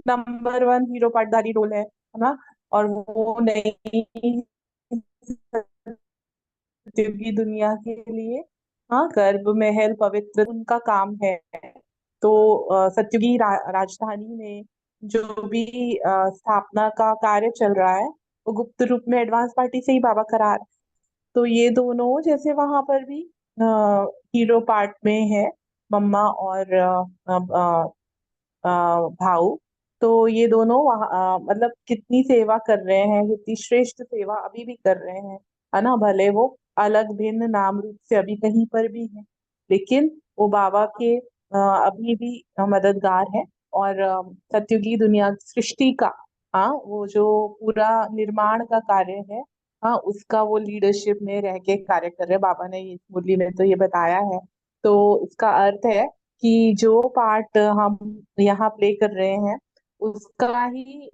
नंबर 1 हीरो पार्टदारी रोल है ना। और वो नहीं, की दुनिया के लिए, हाँ, गर्भ महल पवित्र उनका काम है। तो सत्युगी राजधानी में जो भी स्थापना का कार्य चल रहा है वो गुप्त रूप में एडवांस पार्टी से ही बाबा करा रहे हैं। तो ये दोनों जैसे वहां पर भी हीरो पार्ट में है, मम्मा और भाऊ, तो ये दोनों वहाँ मतलब कितनी सेवा कर रहे हैं, कितनी श्रेष्ठ सेवा अभी भी कर रहे हैं, है ना। भले वो अलग भिन्न नाम रूप से अभी कहीं पर भी है, लेकिन वो बाबा के अभी भी मददगार है। और सत्युगी दुनिया सृष्टि का, हाँ, वो जो पूरा निर्माण का कार्य है, हाँ, उसका वो लीडरशिप में रह के कार्य कर रहे हैं। बाबा ने इस मुरली में तो ये बताया है। तो इसका अर्थ है कि जो पार्ट हम यहाँ प्ले कर रहे हैं, उसका ही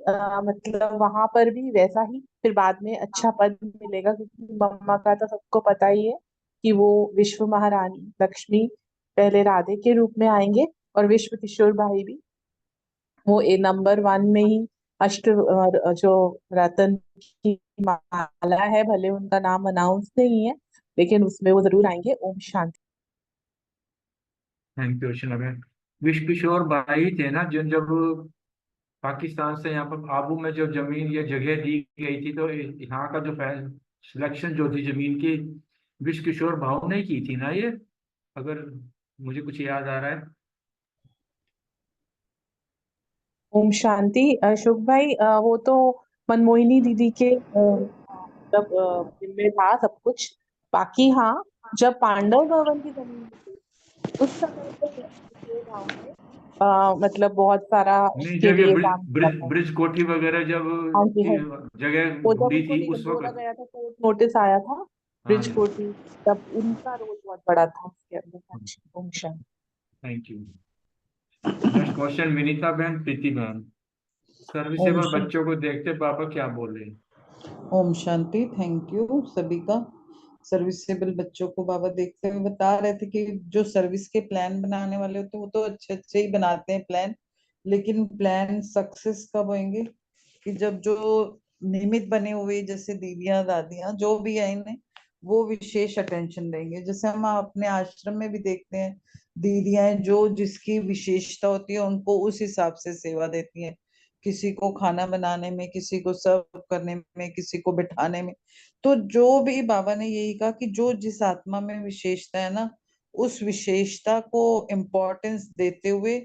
मतलब वहां पर भी वैसा ही फिर बाद में अच्छा पद मिलेगा, क्योंकि मम्मा का तो सबको पता ही है कि वो विश्व महारानी लक्ष्मी पहले राधे के रूप में आएंगे, और विश्व किशोर भाई भी वो नंबर 1 में ही अष्ट जो रतन की माला है, भले उनका नाम अनाउंस नहीं है, लेकिन उसमें वो जरूर आएंगे। ओम शांति। थैंक यू शलभ। विश्व किशोर भाई थे ना, जो जब पाकिस्तान से यहाँ पर आबू में जो जमीन ये जगह दी गई थी, तो यहाँ का जो सिलेक्शन जो थी जमीन की, विश्व किशोर भाव ने की थी ना ये, अगर मुझे कुछ याद आ रहा है। ओम शांति। अशोक भाई, वो तो मनमोहिनी दीदी के मतलब जिम्मे था सब कुछ। बाकी हाँ, जब पांडव भवन की जमीन थी, उस समय पे किशोर भाव ने मतलब बहुत सारा नहीं, उसके जब ये लिए काम किया था। ब्रिज कोठी वगैरह जब हाँ जी, की हाँ जी। जगह वो जब ढूंढी उनको थी उस बोला वक्त। गया था, कोर्ट नोटिस आया था हाँ ब्रिज जी। कोर्ट, तब उनका रोल बहुत बड़ा था उसके अंदर। हाँ जी, ओम शांति। Thank you. Next question Vinita बहन, प्रीति बहन। ओम सर्विसेबल शांति। बच्चों को देखते पापा क्या बोल रहे हैं? ओम शांति। थैंक यू सभी का। सर्विसेबल बच्चों को बाबा देखते हुए बता रहे थे कि जो सर्विस के प्लान बनाने वाले होते हैं वो तो अच्छे अच्छे ही बनाते हैं प्लान, लेकिन प्लान सक्सेस कब होंगे कि जब जो निमित्त बने हुए जैसे दीदियां दादियां जो भी है इन्हें वो विशेष अटेंशन देंगे। जैसे हम अपने आश्रम में भी देखते हैं, दीदियां जो जिसकी विशेषता होती है उनको उस हिसाब से सेवा देती हैं, किसी को खाना बनाने में, किसी को सर्व करने में, किसी को बिठाने में। तो जो भी बाबा ने यही कहा कि जो जिस आत्मा में विशेषता है ना, उस विशेषता को इम्पोर्टेंस देते हुए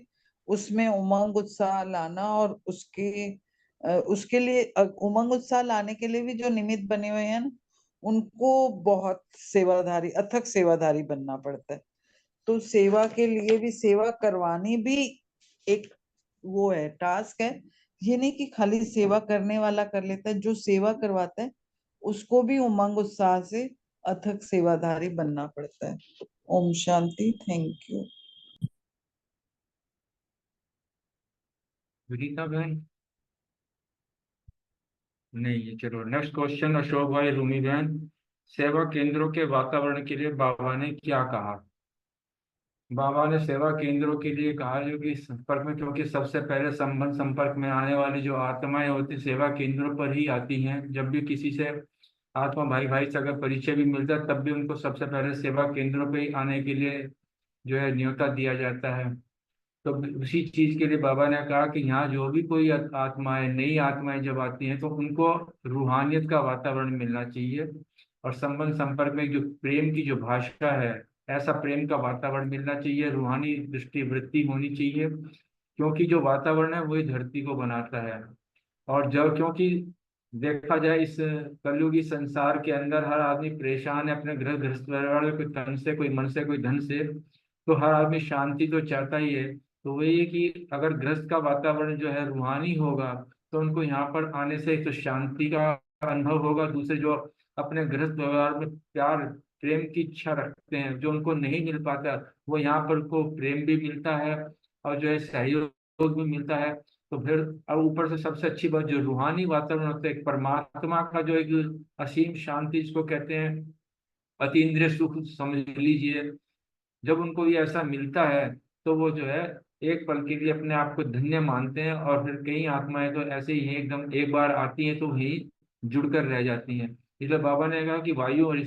उसमें उमंग उत्साह लाना, और उसके लिए उमंग उत्साह लाने के लिए भी जो निमित्त बने हुए हैं ना, उनको बहुत सेवाधारी, अथक सेवाधारी बनना पड़ता है। तो सेवा के लिए भी, सेवा करवानी भी एक वो है, टास्क है। ये नहीं कि खाली सेवा करने वाला कर लेता है, जो सेवा करवाता है उसको भी उमंग उत्साह से अथक सेवाधारी बनना पड़ता है। ओम शांति। Thank you. विनीता बहन नहीं, चलो नेक्स्ट क्वेश्चन अशोक भाई, रूमी बहन। सेवा केंद्रों के वातावरण के लिए बाबा ने क्या कहा? बाबा ने सेवा केंद्रों के लिए कहा जो कि संपर्क में, क्योंकि सबसे पहले संबंध संपर्क में आने वाली जो आत्माएं होती सेवा केंद्रों पर ही आती हैं। जब भी किसी से आत्मा भाई भाई से अगर परिचय भी मिलता है, तब भी उनको सबसे पहले सेवा केंद्रों पे ही आने के लिए जो है न्योता दिया जाता है। तो उसी चीज के लिए बाबा ने कहा कि यहाँ जो भी कोई आत्माएं, नई आत्माएं जब आती हैं, तो उनको रूहानियत का वातावरण मिलना चाहिए, और संबंध संपर्क में जो प्रेम की जो भाषा है, ऐसा प्रेम का वातावरण मिलना चाहिए, रूहानी दृष्टि वृत्ति होनी चाहिए, क्योंकि जो वातावरण है वही धरती को बनाता है। और जब क्योंकि देखा जाए इस कलयुगी संसार के अंदर हर आदमी परेशान है अपने गृहस्थ परिवार में, कोई तन से, कोई मन से, कोई धन से। तो हर आदमी शांति तो चाहता ही है। तो वही है कि अगर गृहस्थ का वातावरण जो है रूहानी होगा, तो उनको यहाँ पर आने से तो शांति का अनुभव होगा। दूसरे जो अपने गृहस्थ व्यवहार में प्यार प्रेम की इच्छा रखते हैं, जो उनको नहीं मिल पाता, वो यहाँ पर को प्रेम भी मिलता है, और जो है सहयोग भी मिलता है। तो फिर अब ऊपर से सबसे अच्छी बात, जो रूहानी वातावरण होता है, एक परमात्मा का जो एक असीम शांति जिसको कहते हैं, अतीन्द्रिय सुख समझ लीजिए, जब उनको ये ऐसा मिलता है, तो वो जो है एक पल के लिए अपने आप को धन्य मानते हैं। और फिर कई आत्माएं तो ऐसे ही हैं, एकदम एक बार आती हैं तो वहीं जुड़कर रह जाती हैं। इसलिए बाबा ने कहा कि वायु और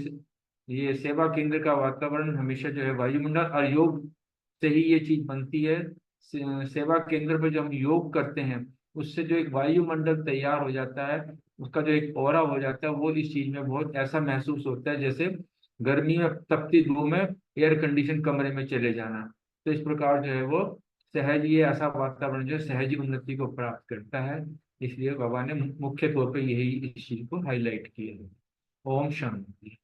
ये सेवा केंद्र का वातावरण हमेशा जो है वायुमंडल और योग से ही ये चीज बनती है। सेवा केंद्र पर जब हम योग करते हैं, उससे जो एक वायुमंडल तैयार हो जाता है, उसका जो एक ऑरा हो जाता है, वो इस चीज में बहुत ऐसा महसूस होता है जैसे गर्मी में तपती धूप में एयर कंडीशन कमरे में चले जाना। तो इस प्रकार जो है वो सहज ये ऐसा वातावरण जो सहज उन्नति को प्राप्त करता है। इसलिए बाबा ने मुख्य तौर पर यही इस चीज को हाईलाइट किया है। ओम शांति।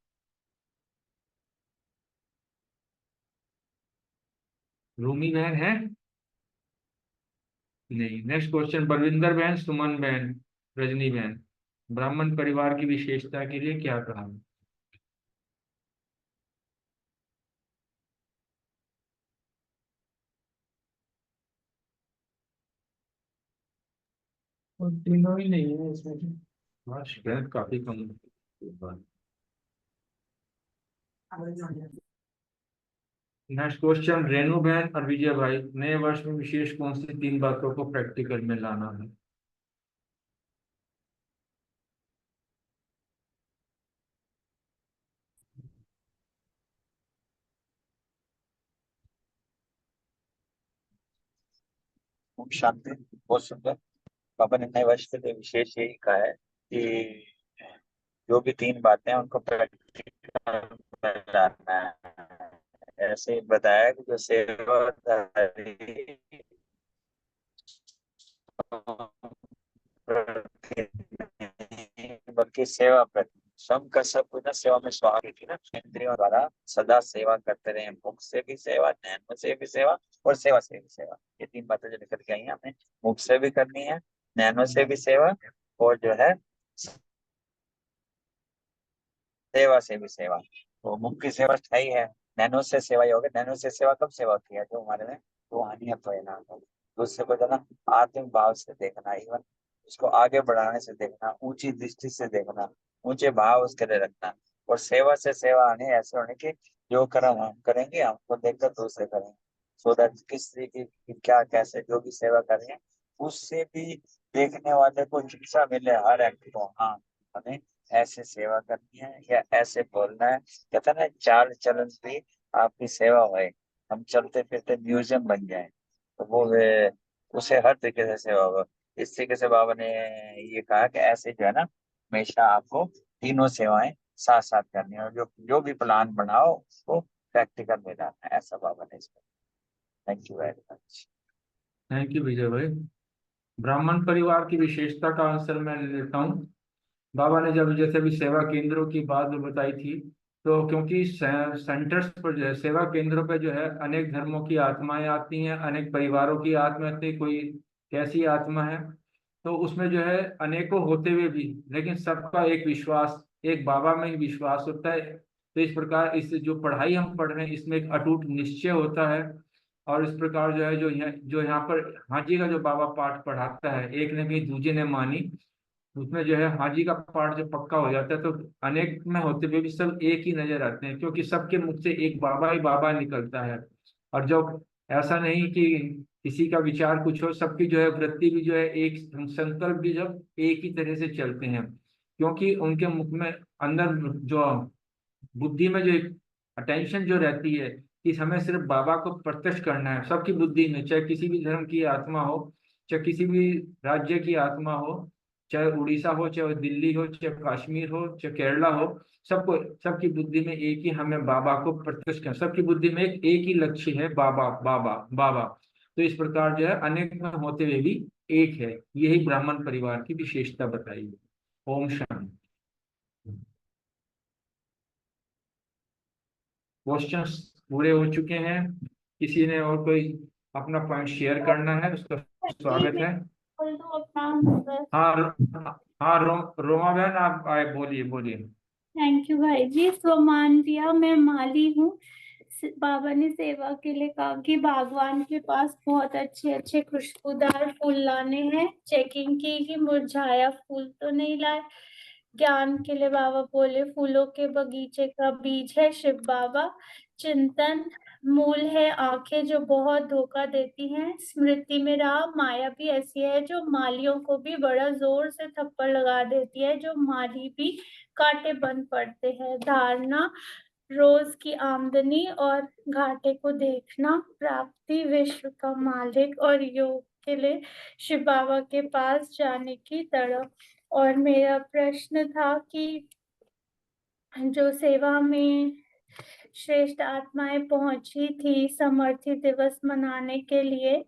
रूमी बहन है? नहीं। नेक्स्ट क्वेश्चन, बलविंदर बहन, सुमन बहन, रजनी बहन, ब्राह्मण परिवार की विशेषता के लिए क्या कहा? और तीनों ही नहीं है इसमें। शिकायत काफी कम है। नेक्स्ट क्वेश्चन, रेणु बहन और विजय भाई, नए वर्ष में विशेष कौन सी 3 बातों को प्रैक्टिकल में लाना है? ओम शांति। बहुत सुंदर। बाबा ने नए वर्ष के लिए विशेष यही कहा है कि जो भी 3 बातें हैं उनको प्रैक्टिकल में लाना है। ऐसे ही बताया कि जो सेवाधारी बल्कि सेवा प्रति श्रम का सब कुछ ना सेवा में स्वाभाविक थी ना। इंद्रियों द्वारा सदा सेवा करते रहे, मुख से भी सेवा, नैनों से भी सेवा और सेवा से भी सेवा। ये 3 बातें जो निकल के आई हैं, हमें मुख से भी करनी है, नैनों से भी सेवा और जो है सेवा से भी सेवा। तो मुख की सेवा स्थायी है, नैनो से सेवा ही होगी। नैनो से सेवा कब सेवा होती है? जो हमारे में रूहानियत हो ना, दूसरे को जो ना आत्मिक भाव से देखना, इवन उसको आगे बढ़ाने से देखना, ऊंची दृष्टि से देखना, ऊंचे भाव उसके लिए रखना। और सेवा से सेवा आने ऐसे होने की जो कर्म हम करेंगे हमको देखकर दूसरे करेंगे। सो दैट किस तरीके की क्या कैसे जो भी सेवा करें उससे भी देखने वाले को शिक्षा मिले हर एक्ट को। हाँ, हमें ऐसे सेवा करनी है या ऐसे बोलना है। कहते ना चाल चलन भी आपकी सेवा होए, हम चलते फिरते म्यूजियम बन जाए तो वो उसे हर तरीके से सेवा होगा। इस तरीके से बाबा ने ये कहा कि ऐसे जो है ना हमेशा आपको तीनों सेवाएं साथ साथ करनी है और जो जो भी प्लान बनाओ उसको प्रैक्टिकल में लाना है। ऐसा बाबा ने इसको। Thank you very much. Thank you Vijay भाई। ब्राह्मण परिवार की विशेषता का आंसर मैं लेता हूँ। बाबा ने जब जैसे भी सेवा केंद्रों की बात जो बताई थी, तो क्योंकि सेंटर्स पर जो है सेवा केंद्रों पर जो है अनेक धर्मों की आत्माएं आती हैं, अनेक परिवारों की आत्मा आती है, कोई कैसी आत्मा है, तो उसमें जो है अनेकों होते हुए भी लेकिन सबका एक विश्वास, एक बाबा में ही विश्वास होता है। तो इस प्रकार इस जो पढ़ाई हम पढ़ रहे हैं इसमें एक अटूट निश्चय होता है। और इस प्रकार जो है जो यहाँ पर हाजी का जो बाबा पाठ पढ़ाता है, एक ने भी दूजे ने मानी, उसमें जो है हाजी का पाठ जब पक्का हो जाता है तो अनेक में होते हुए भी सब एक ही नजर आते हैं, क्योंकि सबके मुख से एक बाबा ही बाबा निकलता है। और जब ऐसा नहीं कि किसी का विचार कुछ हो, सबकी जो है वृत्ति भी जो है एक, संकल्प भी जब एक ही तरह से चलते हैं, क्योंकि उनके मुख में अंदर जो बुद्धि में जो एक अटेंशन जो रहती है कि हमें सिर्फ बाबा को प्रत्यक्ष करना है। सबकी बुद्धि में, चाहे किसी भी धर्म की आत्मा हो, चाहे किसी भी राज्य की आत्मा हो, चाहे उड़ीसा हो, चाहे दिल्ली हो, चाहे कश्मीर हो, चाहे केरला हो, सबको, सबकी बुद्धि में एक ही, हमें बाबा को प्रत्यक्ष करना। सबकी बुद्धि में एक ही लक्ष्य है, बाबा बाबा बाबा। तो इस प्रकार जो है अनेक में होते हुए भी एक है। यही ब्राह्मण परिवार की विशेषता बताई है। ओम शांति। क्वेश्चंस पूरे हो चुके हैं। किसी ने और कोई अपना पॉइंट शेयर करना है, उसका स्वागत है। हाँ हाँ रोमा बहन आप आए, बोलिए बोलिए। थैंक यू भाई जी। स्वमान दिया, मैं माली हूँ। बाबा ने सेवा के लिए कहा कि बागवान के पास बहुत अच्छे अच्छे खुशबूदार फूल लाने हैं। चेकिंग की कि मुरझाया फूल तो नहीं लाए। ज्ञान के लिए बाबा बोले फूलों के बगीचे का बीज है शिव बाबा। चिंतन मूल है आंखें जो बहुत धोखा देती हैं। स्मृति में रहा माया भी ऐसी है जो मालियों को भी बड़ा जोर से थप्पड़ लगा देती है, जो माली भी कांटे बन पड़ते हैं। धारणा रोज की आमदनी और घाटे को देखना। प्राप्ति विश्व का मालिक और योग के लिए शिव बाबा के पास जाने की तड़प। और मेरा प्रश्न था कि जो सेवा में श्रेष्ठ आत्माएं पहुंची थी समर्थी दिवस मनाने के लिए।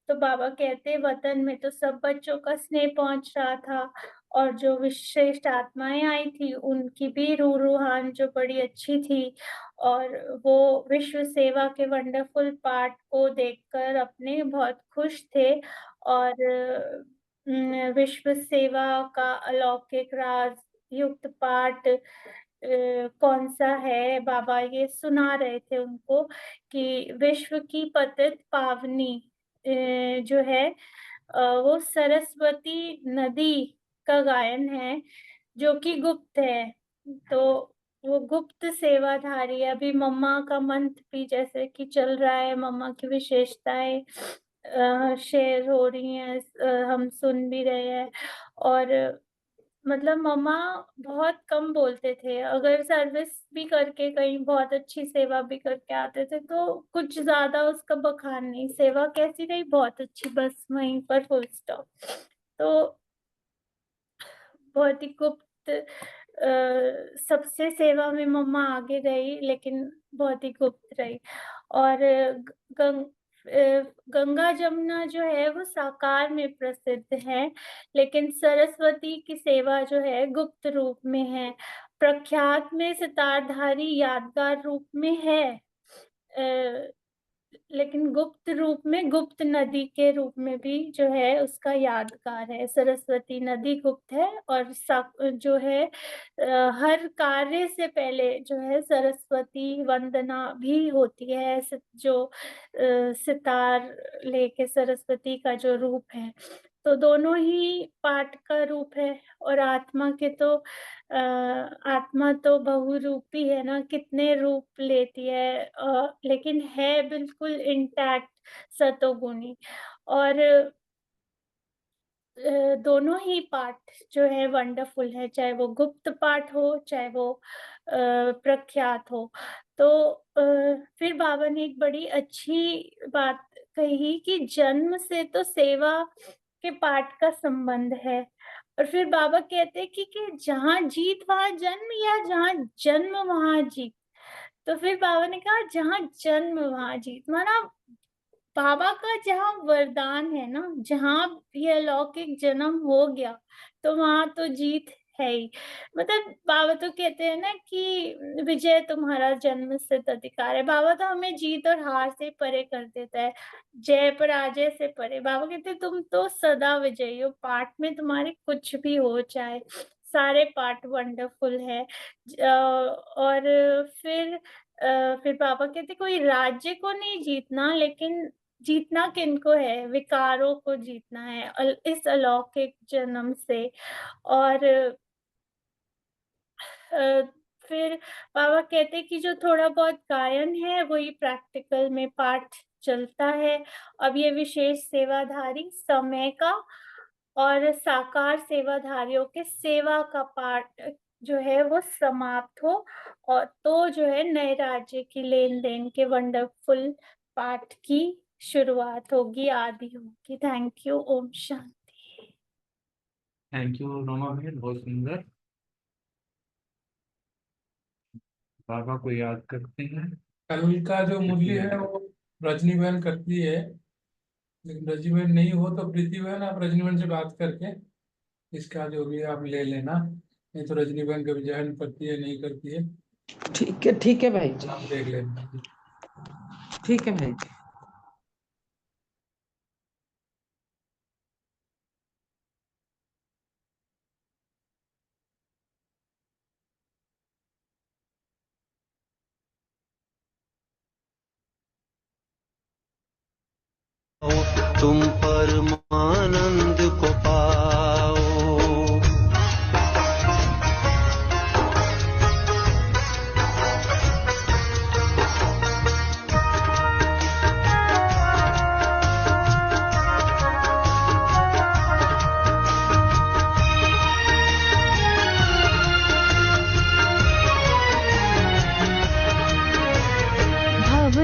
तो बाबा कहते वतन में तो सब बच्चों का स्नेह पहुंच रहा था, और जो विश्रेष्ठ आत्माएं आई थी उनकी भी रूहान जो बड़ी अच्छी थी, और वो विश्व सेवा के वंडरफुल पार्ट को देखकर अपने बहुत खुश थे। और विश्व सेवा का अलौकिक राज युक्त पाठ कौन सा है, बाबा ये सुना रहे थे उनको कि विश्व की पतित पावनी जो है वो सरस्वती नदी का गायन है जो कि गुप्त है। तो वो गुप्त सेवाधारी, अभी मम्मा का मंत्र भी जैसे कि चल रहा है, मम्मा की विशेषताएं शेयर हो रही हैं, हम सुन भी रहे हैं। और मतलब मम्मा बहुत कम बोलते थे, अगर सर्विस भी करके कहीं बहुत अच्छी सेवा भी करके आते थे तो कुछ ज्यादा उसका बखान नहीं, सेवा कैसी रही बहुत अच्छी, बस वहीं पर फुल स्टॉप। तो बहुत ही गुप्त सबसे सेवा में मम्मा आगे रही, लेकिन बहुत ही गुप्त रही। और गंगा जमुना जो है वो साकार में प्रसिद्ध है, लेकिन सरस्वती की सेवा जो है गुप्त रूप में है। प्रख्यात में सितारधारी यादगार रूप में है, लेकिन गुप्त रूप में गुप्त नदी के रूप में भी जो है उसका यादगार है। सरस्वती नदी गुप्त है, और जो है हर कार्य से पहले जो है सरस्वती वंदना भी होती है, जो सितार लेके सरस्वती का जो रूप है। तो दोनों ही पाठ का रूप है। और आत्मा के तो आत्मा तो बहुरूपी है ना, कितने रूप लेती है, लेकिन है बिल्कुल इंटैक्ट सतोगुणी। और दोनों ही पाठ जो है वंडरफुल है, चाहे वो गुप्त पाठ हो चाहे वो प्रख्यात हो। तो फिर बाबा ने एक बड़ी अच्छी बात कही कि जन्म से तो सेवा के पाठ का संबंध है। और फिर बाबा कहते हैं कि जहाँ जीत वहां जन्म, या जहाँ जन्म वहां जीत। तो फिर बाबा ने कहा जहाँ जन्म वहां जीत, माना बाबा का जहाँ वरदान है ना, जहाँ ये अलौकिक जन्म हो गया तो वहां तो जीत है ही। मतलब बाबा तो कहते हैं ना कि विजय तुम्हारा जन्म सिद्ध अधिकार है। बाबा तो हमें जीत और हार से परे कर देता है, जय पराजय से परे। बाबा कहते हैं तुम तो सदा विजयी हो, पाठ में तुम्हारे कुछ भी हो, चाहे सारे पाठ वंडरफुल है। और फिर बाबा कहते कोई राज्य को नहीं जीतना, लेकिन जीतना किनको है, विकारों को जीतना है इस अलौकिक जन्म से। और फिर बाबा कहते कि जो थोड़ा बहुत गायन है वही प्रैक्टिकल में पाठ चलता है। अब ये विशेष सेवाधारी समय का और साकार सेवाधारियों के सेवा का पाठ जो है वो समाप्त हो, और तो जो है नए राज्य की लेन देन के वंडरफुल पाठ की शुरुआत होगी, आदि होगी। Thank you. ओम शांति। थैंक यू रोमा बहन, बहुत सुंदर। बाबा को याद करते हैं। कल का जो मुरली है वो रजनी बहन करती है, लेकिन रजनी बहन नहीं हो तो प्रीति बहन आप रजनी बहन से बात करके इसका जो भी आप ले लेना, नहीं तो रजनी बहन कभी जॉइन करती है नहीं करती है, ठीक है भाई जी, आप देख लेना। ठीक है भाई जी। तुम परमानंद को पाओ।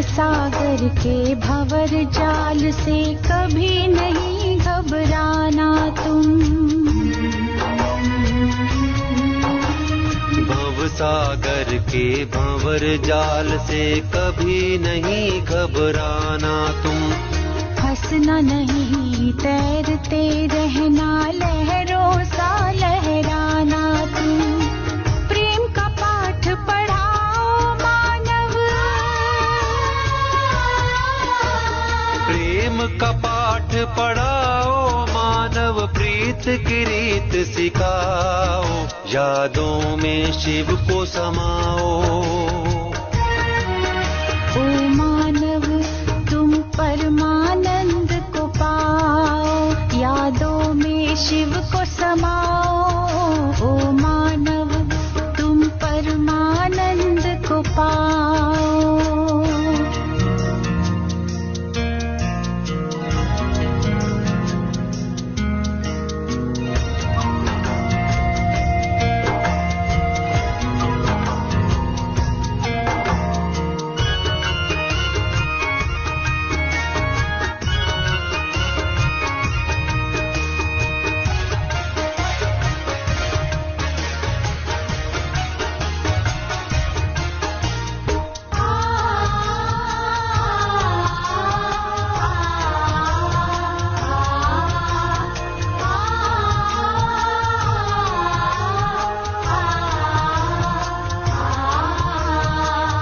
सागर के भंवर जाल से कभी नहीं घबराना तुम। भव सागर के भंवर जाल से कभी नहीं घबराना तुम। फंसना नहीं, तैरते रहना, लहरों सा लहराना तुम। प्रेम का पाठ पढ़ाओ मानव, प्रेम का पाठ पढ़ाओ मानव, प्रीत की रीत सिखाओ, यादों में शिव को समाओ। ओ मानव तुम परमानंद को पाओ, यादों में शिव को समाओ। ओ मानव तुम परमानंद को पाओ।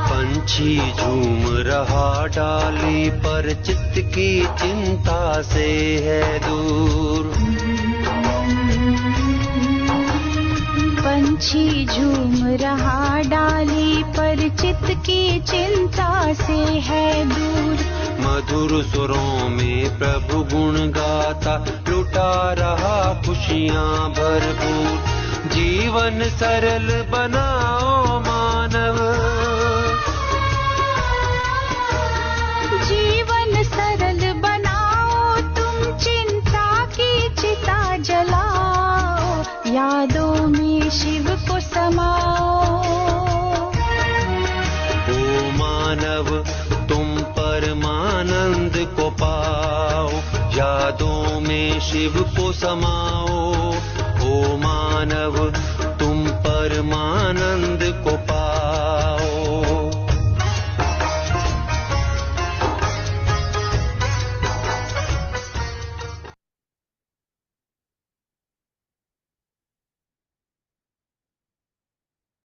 पंछी झूम रहा डाली पर, चित्त की चिंता से है दूर। पंछी झूम रहा डाली पर, चित्त की चिंता से है दूर। मधुर सुरों में प्रभु गुण गाता, लुटा रहा खुशियाँ भरपूर। जीवन सरल बनाओ मानव, जीवन सरल बनाओ तुम। चिंता की चिता जलाओ, यादों में शिव को समाओ। ओ मानव तुम परमानंद को पाओ, यादों में शिव को समाओ। ओ मानव तुम परमानंद को पाओ।